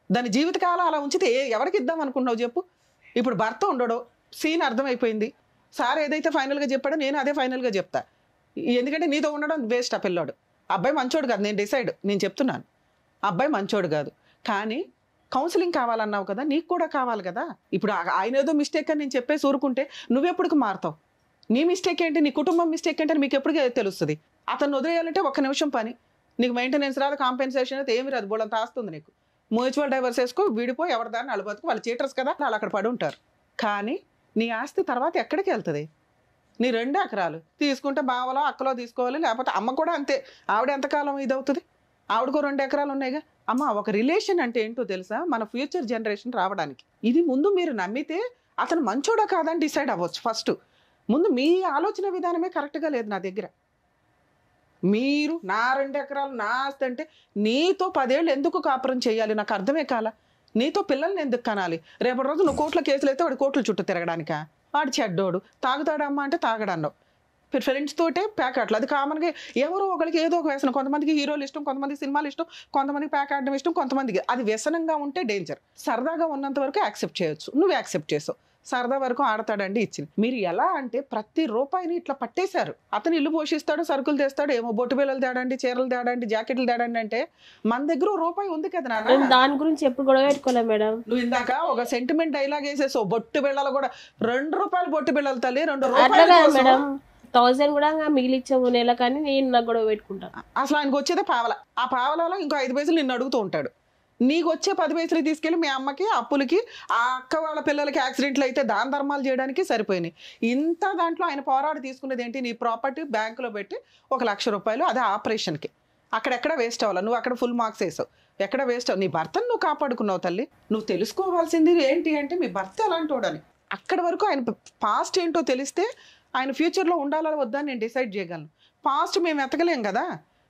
దాని జీవితకాలం అలా ఉంచితే ఎవరికి ఇద్దాం అనుకుంటున్నావు చెప్పు? ఇప్పుడు భర్త ఉండడు, సీన్ అర్థమైపోయింది. సార్ ఏదైతే ఫైనల్గా చెప్పాడో నేను అదే ఫైనల్గా చెప్తా. ఎందుకంటే నీతో ఉండడం వేస్ట్. ఆ పిల్లోడు అబ్బాయి మంచోడు కాదు, నేను చెప్తున్నాను. అబ్బాయి మంచోడు కాదు, కానీ కౌన్సిలింగ్ కావాలన్నావు కదా, నీకు కూడా కావాలి కదా. ఇప్పుడు ఆయన ఏదో మిస్టేక్ అని నేను చెప్పేసి ఊరుకుంటే నువ్వెప్పటికి మారుతావు? నీ మిస్టేక్ ఏంటి, నీ కుటుంబం మిస్టేక్ ఏంటి అని మీకు ఎప్పటికీ తెలుస్తుంది. అతను వదిలేయాలంటే 1 నిమిషం పని. నీకు మెయింటెనెన్స్ రాదు, కాంపెన్సేషన్ అయితే ఏమి రాదు, బోళ్ళంత ఆస్తుంది నీకు. మ్యూచువల్ డైవర్స్ వేసుకో, విడిపో, ఎవరి దాన్ని అలబతుకు. వాళ్ళు చీటర్స్ కదా, వాళ్ళు అక్కడ పడి ఉంటారు. కానీ నీ ఆస్తి తర్వాత ఎక్కడికి వెళ్తుంది? నీ 2 ఎకరాలు తీసుకుంటే బావలో అక్కలో తీసుకోవాలి, లేకపోతే అమ్మ కూడా అంతే. ఆవిడ ఎంతకాలం ఇది అవుతుంది? ఆవిడకో 2 ఎకరాలు ఉన్నాయిగా. అమ్మ ఒక రిలేషన్ అంటే ఏంటో తెలుసా? మన ఫ్యూచర్ జనరేషన్ రావడానికి. ఇది ముందు మీరు నమ్మితే అతను మంచోడా కాదని డిసైడ్ అవ్వచ్చు. ఫస్ట్ ముందు మీ ఆలోచన విధానమే కరెక్ట్గా లేదు నా దగ్గర. మీరు నా 2 ఎకరాలు నా ఆస్తి అంటే నీతో 10 ఏళ్ళు ఎందుకు కాపురం చేయాలి? నాకు అర్థమే కాల. నీతో పిల్లల్ని ఎందుకు కనాలి? రేపటి రోజు నువ్వు కోట్ల కేసులు అయితే వాడు కోట్ల చుట్టూ తిరగడానికా? వాడు చెడ్డోడు, తాగుతాడమ్మా అంటే తాగడన్నావు. ఫ్రెండ్స్ తోటే ప్యాక్ ఆటలు. అది కామన్గా ఎవరో ఒకరికి ఏదో ఒక వ్యసనం. కొంతమందికి హీరోలు ఇష్టం, కొంతమందికి సినిమాలు ఇష్టం, కొంతమందికి ప్యాక్ ఆడడం ఇష్టం, కొంతమందికి అది వ్యసనంగా ఉంటే డేంజర్. సరదాగా ఉన్నంత వరకు యాక్సెప్ట్ చేయొచ్చు, నువ్వు యాక్సెప్ట్ చేసావు. సరదా వరకు ఆడతాడండి ఇచ్చింది. మీరు ఎలా అంటే ప్రతి రూపాయిని ఇట్లా పట్టేశారు. అతను ఇల్లు పోషిస్తాడు, సరుకులు తెస్తాడు, ఏమో బొట్టు బిళ్ళలు తేడండి, చీరలు తేడండి, జాకెట్లు తేడండి అంటే మన దగ్గర రూపాయి ఉంది కదా నాన్న. దాని గురించి ఎప్పుడు గొడవ పెట్టుకోలేదు మేడం. నువ్వు ఇందాక ఒక సెంటిమెంట్ డైలాగ్ వేసేసావు. బొట్టు బిళ్ళలు కూడా 2 రూపాయలు బొట్టు బిళ్ళలు తల్లి, 2 రూపాయలు. 1000 కూడా మిగిలిచ్చాము నెల, కానీ నేను నాకు గొడవ పెట్టుకుంటాను. అసలు ఆయనకు వచ్చేదే పావల, ఆ పావలలో ఇంకో 5 పైసలు నిన్ను అడుగుతూ ఉంటాడు. నీకు వచ్చే 10 పైసలు తీసుకెళ్ళి మీ అమ్మకి అప్పులకి, ఆ అక్క వాళ్ళ పిల్లలకి యాక్సిడెంట్లు అయితే దాన ధర్మాలు చేయడానికి సరిపోయినాయి. ఇంత దాంట్లో ఆయన పోరాడు తీసుకునేది ఏంటి, నీ ప్రాపర్టీ బ్యాంకులో పెట్టి 1 లక్ష రూపాయలు, అదే ఆపరేషన్కి. అక్కడెక్కడ వేస్ట్ అవ్వాలి, నువ్వు అక్కడ ఫుల్ మార్క్స్ వేసావు, ఎక్కడ వేస్ట్ అవ్వ. నీ భర్తను నువ్వు కాపాడుకున్నావు తల్లి. నువ్వు తెలుసుకోవాల్సింది ఏంటి అంటే మీ భర్త ఎలాంటి వాడని. అక్కడి వరకు ఆయన పాస్ట్ ఏంటో తెలిస్తే ఆయన ఫ్యూచర్లో ఉండాలా వద్దా నేను డిసైడ్ చేయగలను. పాస్ట్ మేము ఎతకలేం కదా.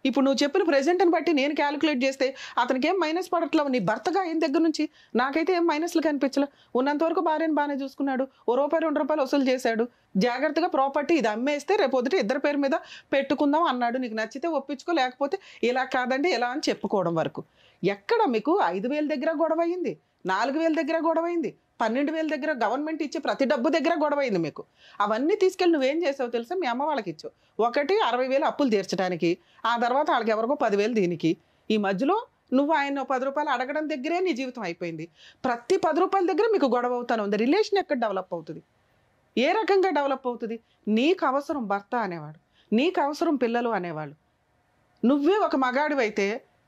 ఇప్పుడు నువ్వు చెప్పిన ప్రెజెంట్ని బట్టి నేను క్యాలిక్యులేట్ చేస్తే అతనికి ఏం మైనస్ పడట్లేవు. నీ భర్తగా ఆయన దగ్గర నుంచి నాకైతే ఏం మైనస్లు కనిపించలే. ఉన్నంత వరకు భార్యను బాగానే చూసుకున్నాడు, ₹1 ₹2 వసూలు చేశాడు. జాగ్రత్తగా ప్రాపర్టీ ఇది అమ్మేస్తే రేపొద్దుట ఇద్దరు పేరు మీద పెట్టుకుందాం అన్నాడు. నీకు నచ్చితే ఒప్పించుకో, లేకపోతే ఇలా కాదండి ఇలా అని చెప్పుకోవడం వరకు. ఎక్కడ మీకు 5,000 దగ్గర గొడవ అయింది, 4,000 దగ్గర గొడవ అయింది, 12,000 దగ్గర గవర్నమెంట్ ఇచ్చే ప్రతి డబ్బు దగ్గర గొడవ అయింది మీకు. అవన్నీ తీసుకెళ్ళి నువ్వేం చేసావు తెలుసా, మీ అమ్మ వాళ్ళకి ఇచ్చావు. ఒకటి 60,000 అప్పులు తీర్చడానికి, ఆ తర్వాత వాళ్ళకి ఎవరికో 10,000 దీనికి. ఈ మధ్యలో నువ్వు ఆయన ₹10 అడగడం దగ్గరే నీ జీవితం అయిపోయింది. ప్రతి ₹10 దగ్గర మీకు గొడవ అవుతాను ఉంది. రిలేషన్ ఎక్కడ డెవలప్ అవుతుంది, ఏ రకంగా డెవలప్ అవుతుంది? నీకు అవసరం భర్త అనేవాడు, నీకు అవసరం పిల్లలు అనేవాళ్ళు. నువ్వే ఒక మగాడివైతే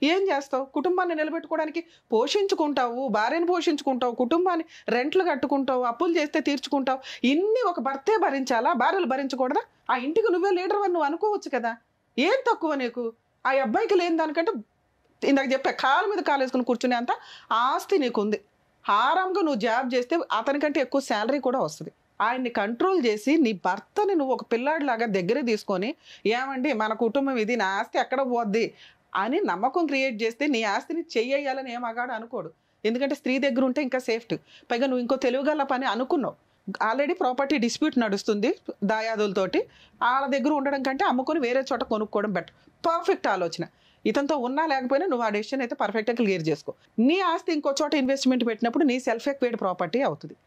ఏం చేస్తావు? కుటుంబాన్ని నిలబెట్టుకోవడానికి పోషించుకుంటావు, భార్యను పోషించుకుంటావు, కుటుంబాన్ని రెంట్లు కట్టుకుంటావు, అప్పులు చేస్తే తీర్చుకుంటావు. ఇన్ని ఒక భర్తే భరించాలా, భార్యలు భరించకూడదా? ఆ ఇంటికి నువ్వే లీడర్ అని నువ్వు అనుకోవచ్చు కదా. ఏం తక్కువ నీకు? ఆ అబ్బాయికి లేని దానికంటే ఇందాక చెప్పా, కాలు మీద కాలు వేసుకుని కూర్చునే అంత ఆస్తి నీకుంది. హారంగా నువ్వు జాబ్ చేస్తే అతనికంటే ఎక్కువ శాలరీ కూడా వస్తుంది. ఆయన్ని కంట్రోల్ చేసి నీ భర్తని నువ్వు ఒక పిల్లాడిలాగా దగ్గరే తీసుకొని, ఏమండి మన కుటుంబం ఇది, నా ఆస్తి ఎక్కడ పోద్ది అని నమ్మకం క్రియేట్ చేస్తే నీ ఆస్తిని చెయ్యాలని ఏం మగాడు అనుకోడు. ఎందుకంటే స్త్రీ దగ్గర ఉంటే ఇంకా సేఫ్టీ. పైగా నువ్వు ఇంకో తెలుగుగల పని అనుకున్నావు. ఆల్రెడీ ప్రాపర్టీ డిస్ప్యూట్ నడుస్తుంది దాయాదులతోటి. వాళ్ళ దగ్గర ఉండడం కంటే అమ్ముకొని వేరే చోట కొనుక్కోవడం బెటర్. పర్ఫెక్ట్ ఆలోచన. ఇతనితో ఉన్నా లేకపోయినా నువ్వు ఆ డెసిషన్ అయితే పర్ఫెక్ట్గా క్లియర్ చేసుకో. నీ ఆస్తి ఇంకో చోట ఇన్వెస్ట్మెంట్ పెట్టినప్పుడు నీ సెల్ఫ్ ఎక్వైర్డ్ ప్రాపర్టీ అవుతుంది.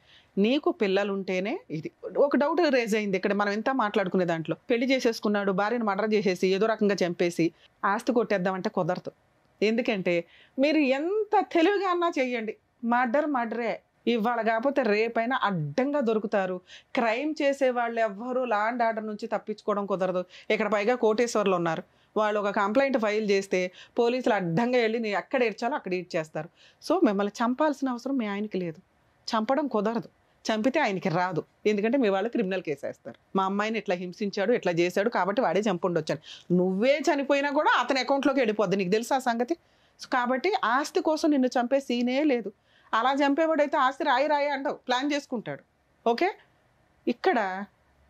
నీకు పిల్లలు ఉంటేనే ఇది. ఒక డౌట్ రేజ్ అయింది ఇక్కడ మనం ఎంత మాట్లాడుకునే దాంట్లో. పెళ్లి చేసేసుకున్నాడు, భార్యను మర్డర్ చేసేసి ఏదో రకంగా చంపేసి ఆస్తి కొట్టేద్దామంటే కుదరదు. ఎందుకంటే మీరు ఎంత తెలివిగా అన్నా చెయ్యండి, మర్డరే. ఇవాళ కాకపోతే రేపైనా అడ్డంగా దొరుకుతారు. క్రైమ్ చేసే వాళ్ళు ఎవ్వరూ లా అండ్ ఆర్డర్ నుంచి తప్పించుకోవడం కుదరదు. ఇక్కడ పైగా కోటేశ్వర్లు ఉన్నారు, వాళ్ళు ఒక కంప్లైంట్ ఫైల్ చేస్తే పోలీసులు అడ్డంగా వెళ్ళి నీ ఎక్కడ ఏడ్చాలో అక్కడ ఏడ్చేస్తారు. సో మిమ్మల్ని చంపాల్సిన అవసరం మీ ఆయనకి లేదు, చంపడం కుదరదు. చంపితే ఆయనకి రాదు, ఎందుకంటే మీ వాళ్ళు క్రిమినల్ కేసు వేస్తారు. మా అమ్మాయిని ఇట్లా హింసించాడు, ఇట్లా చేశాడు కాబట్టి వాడే చంపుండొచ్చాను. నువ్వే చనిపోయినా కూడా అతని అకౌంట్లోకి వెళ్ళిపోద్ది. నీకు తెలుసా ఆ సంగతి? కాబట్టి ఆస్తి కోసం నిన్ను చంపే సీనే లేదు. అలా చంపేవాడైతే ఆస్తి రాయి అంటావు, ప్లాన్ చేసుకుంటాడు. ఓకే, ఇక్కడ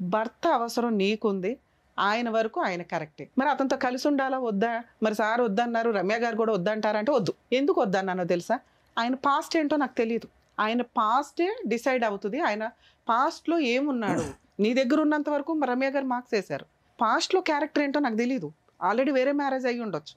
భర్త అవసరం నీకుంది, ఆయన వరకు ఆయన కరెక్టే. మరి అతనితో కలిసి ఉండాలా వద్దా? మరి సార్ వద్దన్నారు, రమ్య గారు కూడా వద్దంటారంటే వద్దు. ఎందుకు వద్దన్నానో తెలుసా? ఆయన పాస్ట్ ఏంటో నాకు తెలియదు. ఆయన పాస్టే డిసైడ్ అవుతుంది. ఆయన పాస్ట్లో ఏమున్నాడు, నీ దగ్గర ఉన్నంత వరకు రమ్య గారు మార్క్స్ వేశారు. పాస్ట్లో క్యారెక్టర్ ఏంటో నాకు తెలియదు. ఆల్రెడీ వేరే మ్యారేజ్ అయ్యి ఉండొచ్చు.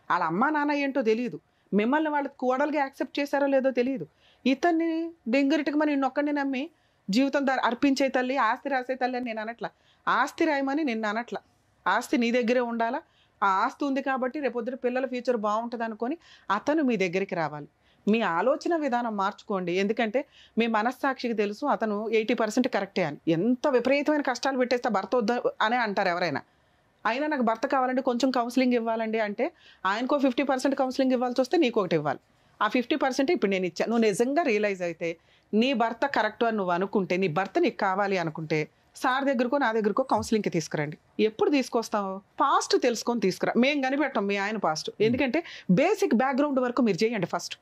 వాళ్ళ అమ్మ నాన్న ఏంటో తెలియదు. మిమ్మల్ని వాళ్ళు కోడలుగా యాక్సెప్ట్ చేశారో లేదో తెలియదు. ఇతన్ని డెంగరిటికి మరి నిన్నొక్కడిని నమ్మి జీవితం అర్పించే తల్లి, ఆస్తి రాసే తల్లి అని నేను అనట్లా. ఆస్తి రాయమని నిన్ను అనట్లా. ఆస్తి నీ దగ్గరే ఉండాలా. ఆ ఆస్తి ఉంది కాబట్టి రేపొద్దున పిల్లల ఫ్యూచర్ బాగుంటుంది అనుకొని అతను మీ దగ్గరికి రావాలి. మీ ఆలోచన విధానం మార్చుకోండి. ఎందుకంటే మీ మనస్సాక్షికి తెలుసు అతను 80% కరెక్టే అని. ఎంత విపరీతమైన కష్టాలు పెట్టేస్తే భర్త వద్ద అనే అంటారు ఎవరైనా. అయినా నాకు భర్త కావాలంటే కొంచెం కౌన్సిలింగ్ ఇవ్వాలండి అంటే ఆయనకో 50% కౌన్సిలింగ్ ఇవ్వాల్సి వస్తే నీకు ఒకటి ఇవ్వాలి. ఆ 50% ఇప్పుడు నేను ఇచ్చాను. నువ్వు నిజంగా రియలైజ్ అయితే నీ భర్త కరెక్ట్ అని నువ్వు అనుకుంటే, నీ భర్త నీకు కావాలి అనుకుంటే సార్ దగ్గరకో నా దగ్గరకో కౌన్సిలింగ్కి తీసుకురండి. ఎప్పుడు తీసుకొస్తావు? పాస్ట్ తెలుసుకొని తీసుకురా. మేము కనిపెట్టాం మీ ఆయన పాస్ట్. ఎందుకంటే బేసిక్ బ్యాక్గ్రౌండ్ వరకు మీరు చేయండి. ఫస్ట్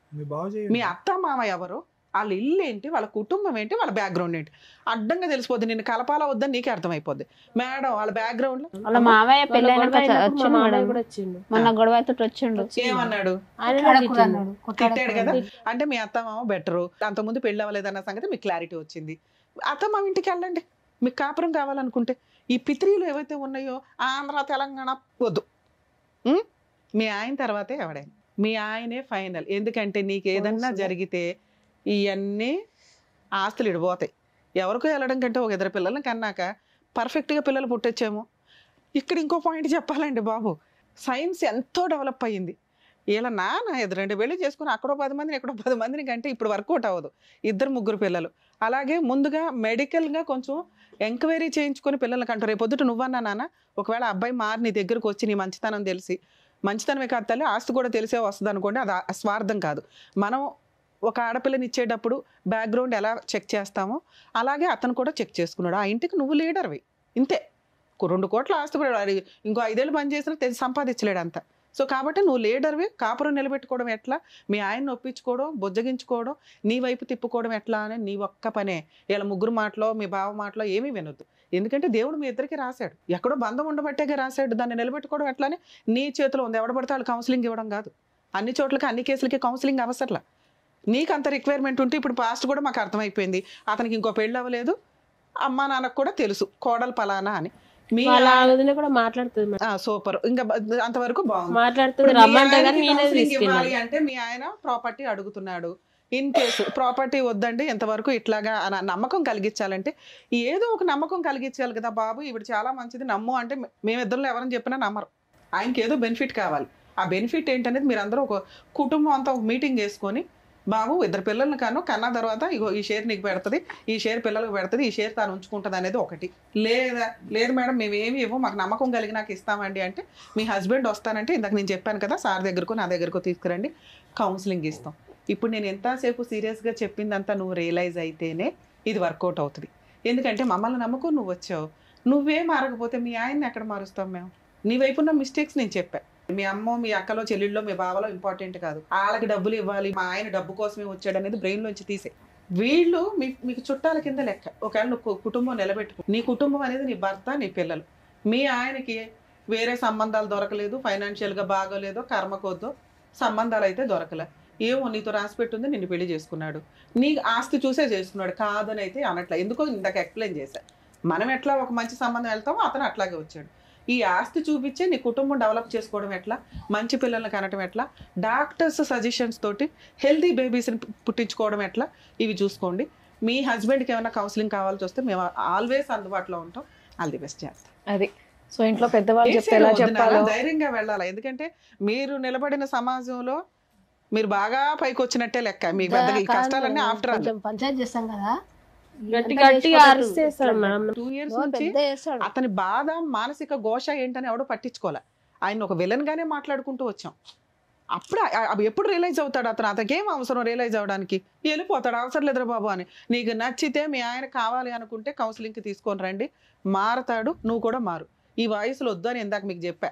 మీ అత్త మామ ఎవరు, వాళ్ళ ఇల్లు ఏంటి, వాళ్ళ కుటుంబం ఏంటి, వాళ్ళ బ్యాక్గ్రౌండ్ ఏంటి అడ్డంగా తెలిసిపోద్ది. నిన్ను కలపాలా వద్దని నీకే అర్థమైపోద్ది. మేడం వాళ్ళ బ్యాక్గ్రౌండ్ వాళ్ళ మావయ్య మొన్న గొడవతో వచ్చిండు. ఏమన్నాడు? తిట్టాడు కదా. అంటే మీ అత్త మామ బెటరు, అంతకుముందు పెళ్ళి అవ్వలేదన్న సంగతి మీకు క్లారిటీ వచ్చింది. అత్త మామ ఇంటికి వెళ్ళండి. మీకు కాపురం కావాలనుకుంటే ఈ పిత్రీలు ఏవైతే ఉన్నాయో ఆంధ్ర తెలంగాణ వద్దు. మీ ఆయన తర్వాతే ఎవడైనా, మీ ఆయనే ఫైనల్. ఎందుకంటే నీకు ఏదన్నా జరిగితే ఇవన్నీ ఆస్తులు ఇడిపోతాయి. ఎవరికో వెళ్ళడం కంటే ఒక 2 పిల్లలను కన్నాక పర్ఫెక్ట్గా పిల్లలు పుట్టొచ్చేమో. ఇక్కడ ఇంకో పాయింట్ చెప్పాలండి బాబు, సైన్స్ ఎంతో డెవలప్ అయ్యింది. ఇలా నాన్న 2 పెళ్లి చేసుకుని అక్కడో 10 మందిని ఎక్కడో 10 మందిని కంటే ఇప్పుడు వర్కౌట్ అవ్వదు. 2, 3 పిల్లలు. అలాగే ముందుగా మెడికల్గా కొంచెం ఎంక్వైరీ చేయించుకొని పిల్లలకి అంటారు. రేపు పొద్దుట నువ్వన్నా నాన్న ఒకవేళ అబ్బాయి మారి నీ దగ్గరకు వచ్చి నీ మంచితనం తెలిసి, మంచితనమే కాదు తల్లి ఆస్తి కూడా తెలిసే వస్తుంది అనుకోండి, అది స్వార్థం కాదు. మనం ఒక ఆడపిల్లని ఇచ్చేటప్పుడు బ్యాక్గ్రౌండ్ ఎలా చెక్ చేస్తామో అలాగే అతను కూడా చెక్ చేసుకున్నాడు. ఆ ఇంటికి నువ్వు లీడర్వి, ఇంతే. 2 కోట్ల ఆస్తి ఇంకో 5 ఏళ్ళు పని చేసినా సంపాదించలేడు అంత. సో కాబట్టి నువ్వు లీడర్వి, కాపురం నిలబెట్టుకోవడం ఎట్లా, మీ ఆయన్ని ఒప్పించుకోవడం, బుజ్జగించుకోవడం, నీ వైపు తిప్పుకోవడం ఎట్లా అని నీ ఒక్క పనే. ఇలా ముగ్గురు మాటలో మీ బావ మాటలో ఏమీ వినొద్దు. ఎందుకంటే దేవుడు మీ ఇద్దరికి రాశాడు, ఎక్కడో బంధం ఉండబట్టేగా రాశాడు. దాన్ని నిలబెట్టుకోవడం ఎట్లానే నీ చేతిలో ఉంది. ఎవడ పడితే వాళ్ళు కౌన్సిలింగ్ ఇవ్వడం కాదు. అన్ని చోట్లకి అన్ని కేసులకి కౌన్సిలింగ్ అవసరంలా. నీకు అంత రిక్వైర్మెంట్ ఉంటే ఇప్పుడు పాస్ట్ కూడా మాకు అర్థమైపోయింది, అతనికి ఇంకో పెళ్ళి అవ్వలేదు, అమ్మా నాన్నకు కూడా తెలుసు కోడలు పలానా అని. మీ కూడా మాట్లాడుతుంది సూపర్, ఇంకా అంతవరకు బాగుంది. ఇవ్వాలి అంటే మీ ఆయన ప్రాపర్టీ అడుగుతున్నాడు. ఇన్ కేసు ప్రాపర్టీ వద్దండి ఎంతవరకు ఇట్లాగా నమ్మకం కలిగించాలంటే ఏదో ఒక నమ్మకం కలిగించాలి కదా బాబు, ఇప్పుడు చాలా మంచిది నమ్ము అంటే మేమిద్దరిలో ఎవరని చెప్పినా నమ్మరు. ఆయనకి ఏదో బెనిఫిట్ కావాలి. ఆ బెనిఫిట్ ఏంటనేది మీరు అందరూ ఒక కుటుంబం అంతా ఒక మీటింగ్ చేసుకొని, బాబు 2 పిల్లల్ని కన్నా తర్వాత ఇగో ఈ షేర్ నీకు పెడుతుంది, ఈ షేర్ పిల్లలకు పెడుతుంది, ఈ షేర్ తాను ఉంచుకుంటుంది అనేది ఒకటి. లేదు మేడం మేమేమి ఇవ్వం, మాకు నమ్మకం కలిగి నాకు ఇస్తామండి అంటే మీ హస్బెండ్ వస్తానంటే ఇందాక నేను చెప్పాను కదా సార్ దగ్గరకు నా దగ్గరకు తీసుకురండి, కౌన్సిలింగ్ ఇస్తాం. ఇప్పుడు నేను ఎంతసేపు సీరియస్గా చెప్పిందంతా నువ్వు రియలైజ్ అయితేనే ఇది వర్కౌట్ అవుతుంది. ఎందుకంటే మమ్మల్ని నమ్మకం నువ్వు వచ్చావు, నువ్వే మారకపోతే మీ ఆయన్ని ఎక్కడ మారుస్తాం మేము? నీ వైపు ఉన్న మిస్టేక్స్ నేను చెప్పా. మీ అమ్మో మీ అక్కలో చెల్లెళ్ళలో మీ బావలో ఇంపార్టెంట్ కాదు, వాళ్ళకి డబ్బులు ఇవ్వాలి, మా ఆయన డబ్బు కోసమే వచ్చాడు అనేది బ్రెయిన్లోంచి తీసే. వీళ్ళు మీకు చుట్టాల కింద లెక్క. ఒకవేళ నువ్వు కుటుంబం నిలబెట్టుకో, నీ కుటుంబం అనేది నీ భర్త నీ పిల్లలు. మీ ఆయనకి వేరే సంబంధాలు దొరకలేదు, ఫైనాన్షియల్గా బాగోలేదో కర్మకొద్దో సంబంధాలు అయితే దొరకలే, ఏమో నీతో రాసి పెట్టుంది నిన్ను పెళ్లి చేసుకున్నాడు, నీ ఆస్తి చూసే చేసుకున్నాడు, కాదని అయితే అనట్లా. ఎందుకో ఇందాక ఎక్స్ప్లెయిన్ చేశా. మనం ఎట్లా ఒక మంచి సంబంధం వెళ్తామో అతను అట్లాగే వచ్చాడు. ఈ ఆస్తి చూపించే నీ కుటుంబం డెవలప్ చేసుకోవడం ఎట్లా, మంచి పిల్లల్ని కనటం ఎట్లా, డాక్టర్స్ సజెషన్స్ తోటి హెల్తీ బేబీస్ని పుట్టించుకోవడం ఎట్లా, ఇవి చూసుకోండి. మీ హస్బెండ్కి ఏమైనా కౌన్సిలింగ్ కావాల్సి వస్తే మేము ఆల్వేస్ అందుబాటులో ఉంటాం. ఆల్ ది బెస్ట్ చేస్తాం. అది సో ఇంట్లో పెద్దవాళ్ళు చెప్తే ఎలా చెప్పాలో ధైర్యంగా వెళ్ళాలి. ఎందుకంటే మీరు నిలబడిన సమాజంలో మీరు బాగా పైకి వచ్చినట్టే లెక్క. మీ పెద్దగా ఈ కష్టాలన్నీ ఆఫ్టర్ ఆల్ పంచాయతీ చేస్తాం కదా, 2 years నుంచి అతని బాధ మానసిక ఘోష ఏంటని ఎవడో పట్టించుకోలే. ఆయన ఒక విలన్ గానే మాట్లాడుకుంటూ వచ్చాం. అప్పుడు అవి ఎప్పుడు రియలైజ్ అవుతాడు అతను? అతనికేం అవసరం రియలైజ్ అవడానికి? వెళ్ళిపోతాడు, అవసరం లేదురా బాబు అని. నీకు నచ్చితే మీ ఆయన కావాలి అనుకుంటే కౌన్సిలింగ్కి తీసుకొని రండి, మారతాడు, నువ్వు కూడా మారు. ఈ వయసులో వద్దు అని ఇందాక మీకు చెప్పా.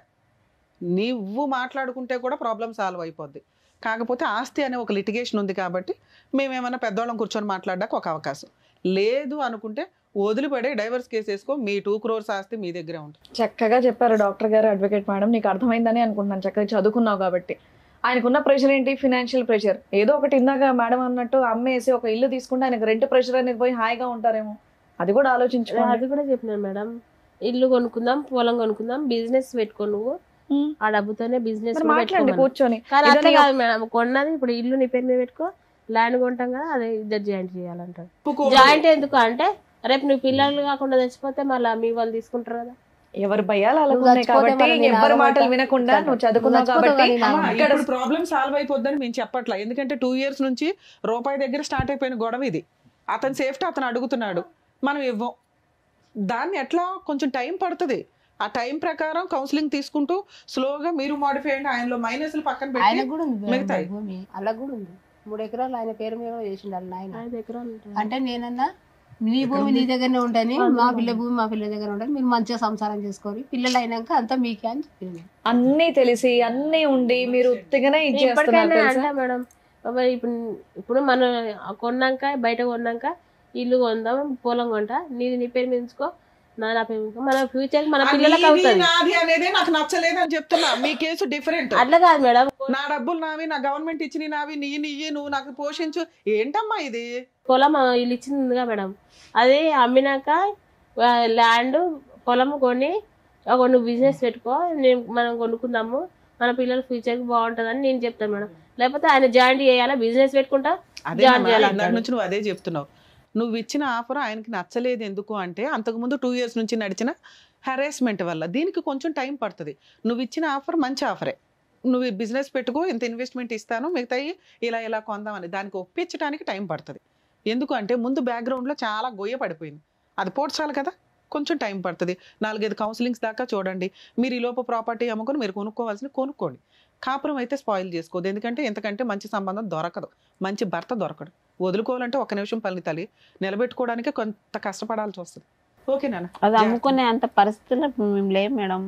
నువ్వు మాట్లాడుకుంటే కూడా ప్రాబ్లం సాల్వ్ అయిపోద్ది. కాకపోతే ఆస్తి అనే ఒక లిటిగేషన్ ఉంది కాబట్టి మేమేమన్నా పెద్దవాళ్ళం కూర్చొని మాట్లాడడానికి ఒక అవకాశం లేదు అనుకుంటే వదిలిపడే డైవర్స్ కేసు వేసుకో, మీ 2 crores ఆస్తి మీ దగ్గరే ఉంటుంది. చక్కగా చెప్పారు డాక్టర్ గారు, అడ్వకేట్ మేడం. నీకు అర్థమైందని అనుకుంటున్నాను, చక్కగా చదువుకున్నావు కాబట్టి. ఆయనకున్న ప్రెషర్ ఏంటి? Financial pressure. ఏదో ఒకటి ఇందాక మేడం అన్నట్టు అమ్మేసి ఒక ఇల్లు తీసుకుంటే ఆయనకు రెంట్ ప్రెషర్ అనేది పోయి హాయిగా ఉంటారేమో, అది కూడా ఆలోచించుకోవాలి. అది కూడా చెప్పినాను మేడం, ఇల్లు కొనుక్కుందాం, పొలం కొనుక్కుందాం, బిజినెస్ పెట్టుకో, నువ్వు ఆ డబ్బుతోనే బిజినెస్ మాట్లాడండి కూర్చొని. కానీ అట్లా కాదు మేడం, కొన్నది ఇప్పుడు ఇల్లు నీ పేరు మీద పెట్టుకో, ల్యాండ్ కొంటాం కదా అది ఇద్దరు జాయింట్ చేయాలంటారు. జాయింట్ ఎందుకు అంటే రేపు నువ్వు పిల్లలు కాకుండా చచ్చిపోతే మళ్ళీ మీ వాళ్ళు తీసుకుంటారు కదా. ఎవరు భయాలు అలాగే కాబట్టి ఎవరి మాటలు వినకుండా నువ్వు చదువుకున్నావు కాబట్టి ఇక్కడ ప్రాబ్లం సాల్వ్ అయిపోద్దని మేము చెప్పట్లా. ఎందుకంటే 2 years నుంచి రూపాయి దగ్గర స్టార్ట్ అయిపోయిన గొడవ ఇది. అతని సేఫ్టీ అతను అడుగుతున్నాడు, మనం ఇవ్వం. దాన్ని ఎట్లా కొంచెం టైం పడుతుంది. ఆ టైం ప్రకారం కౌన్సిలింగ్ తీసుకుంటూ స్లోగా మీరు మాడిఫై అయ్యండి. ఆయనలో మైనస్లు పక్కన పెట్టి ఆయన కూడా ఉంది మిగతాయి భూమి అలా కూడా ఉంది. 3 ఎకరాలు ఆయన పేరు మీద కూడా చేసిండు వాళ్ళ ఆయన. 5 ఎకరాలు అంటే నేనన్నా నీ భూమి నీ దగ్గరనే ఉంటాని, మా పిల్ల భూమి మా పిల్ల దగ్గర ఉంటుంది, మీరు మంచిగా సంసారం చేసుకోవాలి, పిల్లలు అయినాక అంతా మీకే అని చెప్పింది. అన్నీ తెలిసి అన్నీ ఉండి మీరు ఉత్తిగానే అంటే మేడం ఇప్పుడు మనం కొన్నాక బయట కొన్నాక ఇల్లు కొందాం, పొలం కొంటా, నీ పేరు మీద ఉంచుకో, నా పేరు మీద, మన ఫ్యూచర్ మన పిల్లలకు అవుతుంది అనేది నాకు నచ్చలేదు అని చెప్తున్నా. మీ కేసు డిఫరెంట్. అట్లా కాదు మేడం, నా డబ్బులు నావి, నా గవర్నమెంట్ ఇచ్చిన నావి, నీ నువ్వు నాకు పోషించు, ఏంటమ్మా ఇది? పొలం ఇల్లు ఇచ్చిందిగా మేడం, అది అమ్మినాక ల్యాండ్ పొలం కొని నువ్వు బిజినెస్ పెట్టుకో, మనం కొనుక్కుందాము, మన పిల్లల ఫ్యూచర్ బాగుంటుందని నేను చెప్తాను మేడం. లేకపోతే ఆయన జాయిన్ చేయాలా, బిజినెస్ పెట్టుకుంటా జాయిన్ చేయాలి. నుంచి నువ్వు అదే చెప్తున్నావు. నువ్వు ఇచ్చిన ఆఫర్ ఆయనకి నచ్చలేదు ఎందుకు అంటే అంతకుముందు 2 years నుంచి నడిచిన హెరాస్మెంట్ వల్ల. దీనికి కొంచెం టైం పడుతుంది. నువ్వు ఇచ్చిన ఆఫర్ మంచి ఆఫరే, నువ్వు బిజినెస్ పెట్టుకో, ఇంత ఇన్వెస్ట్మెంట్ ఇస్తాను, మిగతాయి ఇలా కొందామని దానికి ఒప్పించడానికి టైం పడుతుంది. ఎందుకు అంటే ముందు బ్యాక్గ్రౌండ్లో చాలా గొయ్య పడిపోయింది. అది పోడ్చాలి కదా, కొంచెం టైం పడుతుంది. 4-5 కౌన్సిలింగ్స్ దాకా చూడండి. మీరు ఈ లోపు ప్రాపర్టీ అమ్ముకొని మీరు కొనుక్కోవాల్సింది కొనుక్కోండి. కాపురం అయితే స్పాయిల్ చేసుకోవద్దు. ఎందుకంటే ఎంతకంటే మంచి సంబంధం దొరకదు, మంచి భర్త దొరకడు. వదులుకోవాలంటే 1 నిమిషం పని తల్లి, నిలబెట్టుకోవడానికి కొంత కష్టపడాల్సి వస్తుంది. ఓకేనా? అది అమ్ముకునే అంత పరిస్థితుల్లో మేము లేవు మేడం.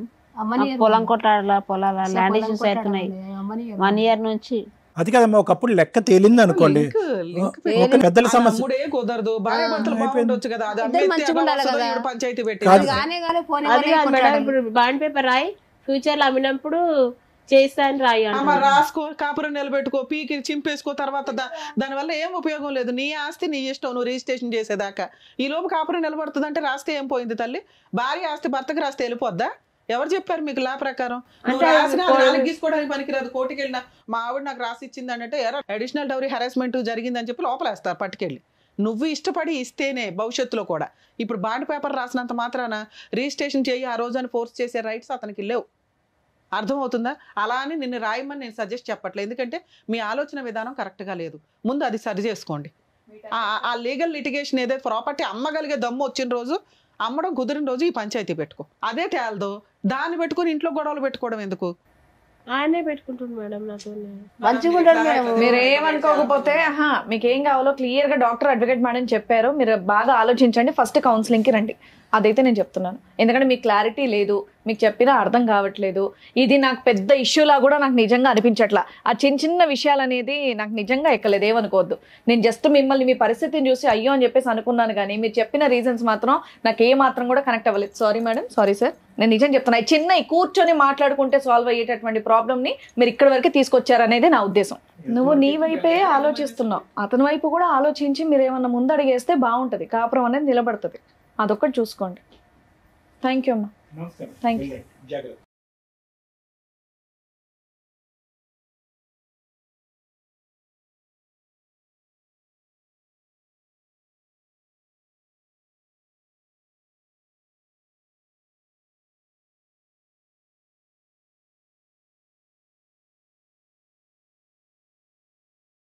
పొలం కొట్లాడాల, పొలాల ల్యాండ్ ఇష్యూస్ అవుతున్నాయి 1 ఇయర్ నుంచి. అది కదమ్మా, ఒకప్పుడు లెక్క తేలింది అనుకోండి, ఒక పెద్దల సమస్య తమ్ముడే కుదరదు, భార్య భర్తలు బాగుండొచ్చు కదా, అది పంచాయతీ పెట్టి ఇప్పుడు బాండ్ పేపర్ రాయి ఫ్యూచర్ లో అమ్మినప్పుడు చేస్తాను రాయి రాసుకో, కాపురం నిలబెట్టుకో, పీకి చింపేసుకో. తర్వాత దానివల్ల ఏం ఉపయోగం లేదు. నీ ఆస్తి నీ ఇష్టం, నువ్వు రిజిస్ట్రేషన్ చేసేదాకా. ఈ లోపు కాపురం నిలబడుతుంది అంటే రాస్తే ఏం పోయింది తల్లి? భార్య ఆస్తి భర్తకి రాస్తే వెళ్ళిపోద్దా? ఎవరు చెప్పారు మీకు లా ప్రకారం? గీసుకోవడానికి పనికిరాదు. కోర్టుకి వెళ్ళినా మా ఆవిడ నాకు రాసి ఇచ్చింది అంటే అడిషనల్ డౌరీ హెరాస్మెంట్ జరిగిందని చెప్పి లోపలేస్తారు పట్టుకెళ్ళి. నువ్వు ఇష్టపడి ఇస్తేనే భవిష్యత్తులో కూడా. ఇప్పుడు బాండ్ పేపర్ రాసినంత మాత్రాన రిజిస్ట్రేషన్ చేయి ఆ రోజు అని ఫోర్స్ చేసే రైట్స్ అతనికి లేవు. అర్థమవుతుందా? అలా అని నిన్ను రాయమని నేను సజెస్ట్ చెప్పట్లేదు, ఎందుకంటే మీ ఆలోచన విధానం కరెక్ట్గా లేదు. ముందు అది సరి చేసుకోండి. ఆ లీగల్ లిటిగేషన్ ఏదైతే ప్రాపర్టీ అమ్మగలిగే దమ్ము వచ్చిన రోజు, అమ్మడం కుదిరిన రోజు ఈ పంచాయతీ పెట్టుకో. అదే తేలదో దాన్ని పెట్టుకుని ఇంట్లో గొడవలు పెట్టుకోవడం ఎందుకు? ఆయనే పెట్టుకుంటుంది మేడం నాతో. మీరు ఏమనుకోకపోతే మీకు ఏం కావాలో క్లియర్ గా డాక్టర్ అడ్వకేట్ మేడం చెప్పారు. మీరు బాగా ఆలోచించండి, ఫస్ట్ కౌన్సిలింగ్ కి రండి. అదైతే నేను చెప్తున్నాను. ఎందుకంటే మీకు క్లారిటీ లేదు, మీకు చెప్పినా అర్థం కావట్లేదు. ఇది నాకు పెద్ద ఇష్యూలా కూడా నాకు నిజంగా అనిపించట్లా. ఆ చిన్న విషయాలు అనేది నాకు నిజంగా ఎక్కలేదు, ఏమనుకోవద్దు. నేను జస్ట్ మిమ్మల్ని మీ పరిస్థితిని చూసి అయ్యో అని చెప్పేసి అనుకున్నాను, కానీ మీరు చెప్పిన రీజన్స్ మాత్రం నాకు ఏ మాత్రం కూడా కనెక్ట్ అవ్వలేదు. Sorry madam, sorry sir. నేను నిజం చెప్తున్నా, చిన్న కూర్చొని మాట్లాడుకుంటే సాల్వ్ అయ్యేటటువంటి ప్రాబ్లమ్ని మీరు ఇక్కడి వరకు తీసుకొచ్చారనేది నా ఉద్దేశం. నువ్వు నీ వైపే ఆలోచిస్తున్నావు, అతని వైపు కూడా ఆలోచించి మీరు ఏమన్నా ముందడిగేస్తే బాగుంటుంది, కాపురం అనేది నిలబడుతుంది. అదొక్కటి చూసుకోండి. థ్యాంక్ యూ అమ్మా. Thank you.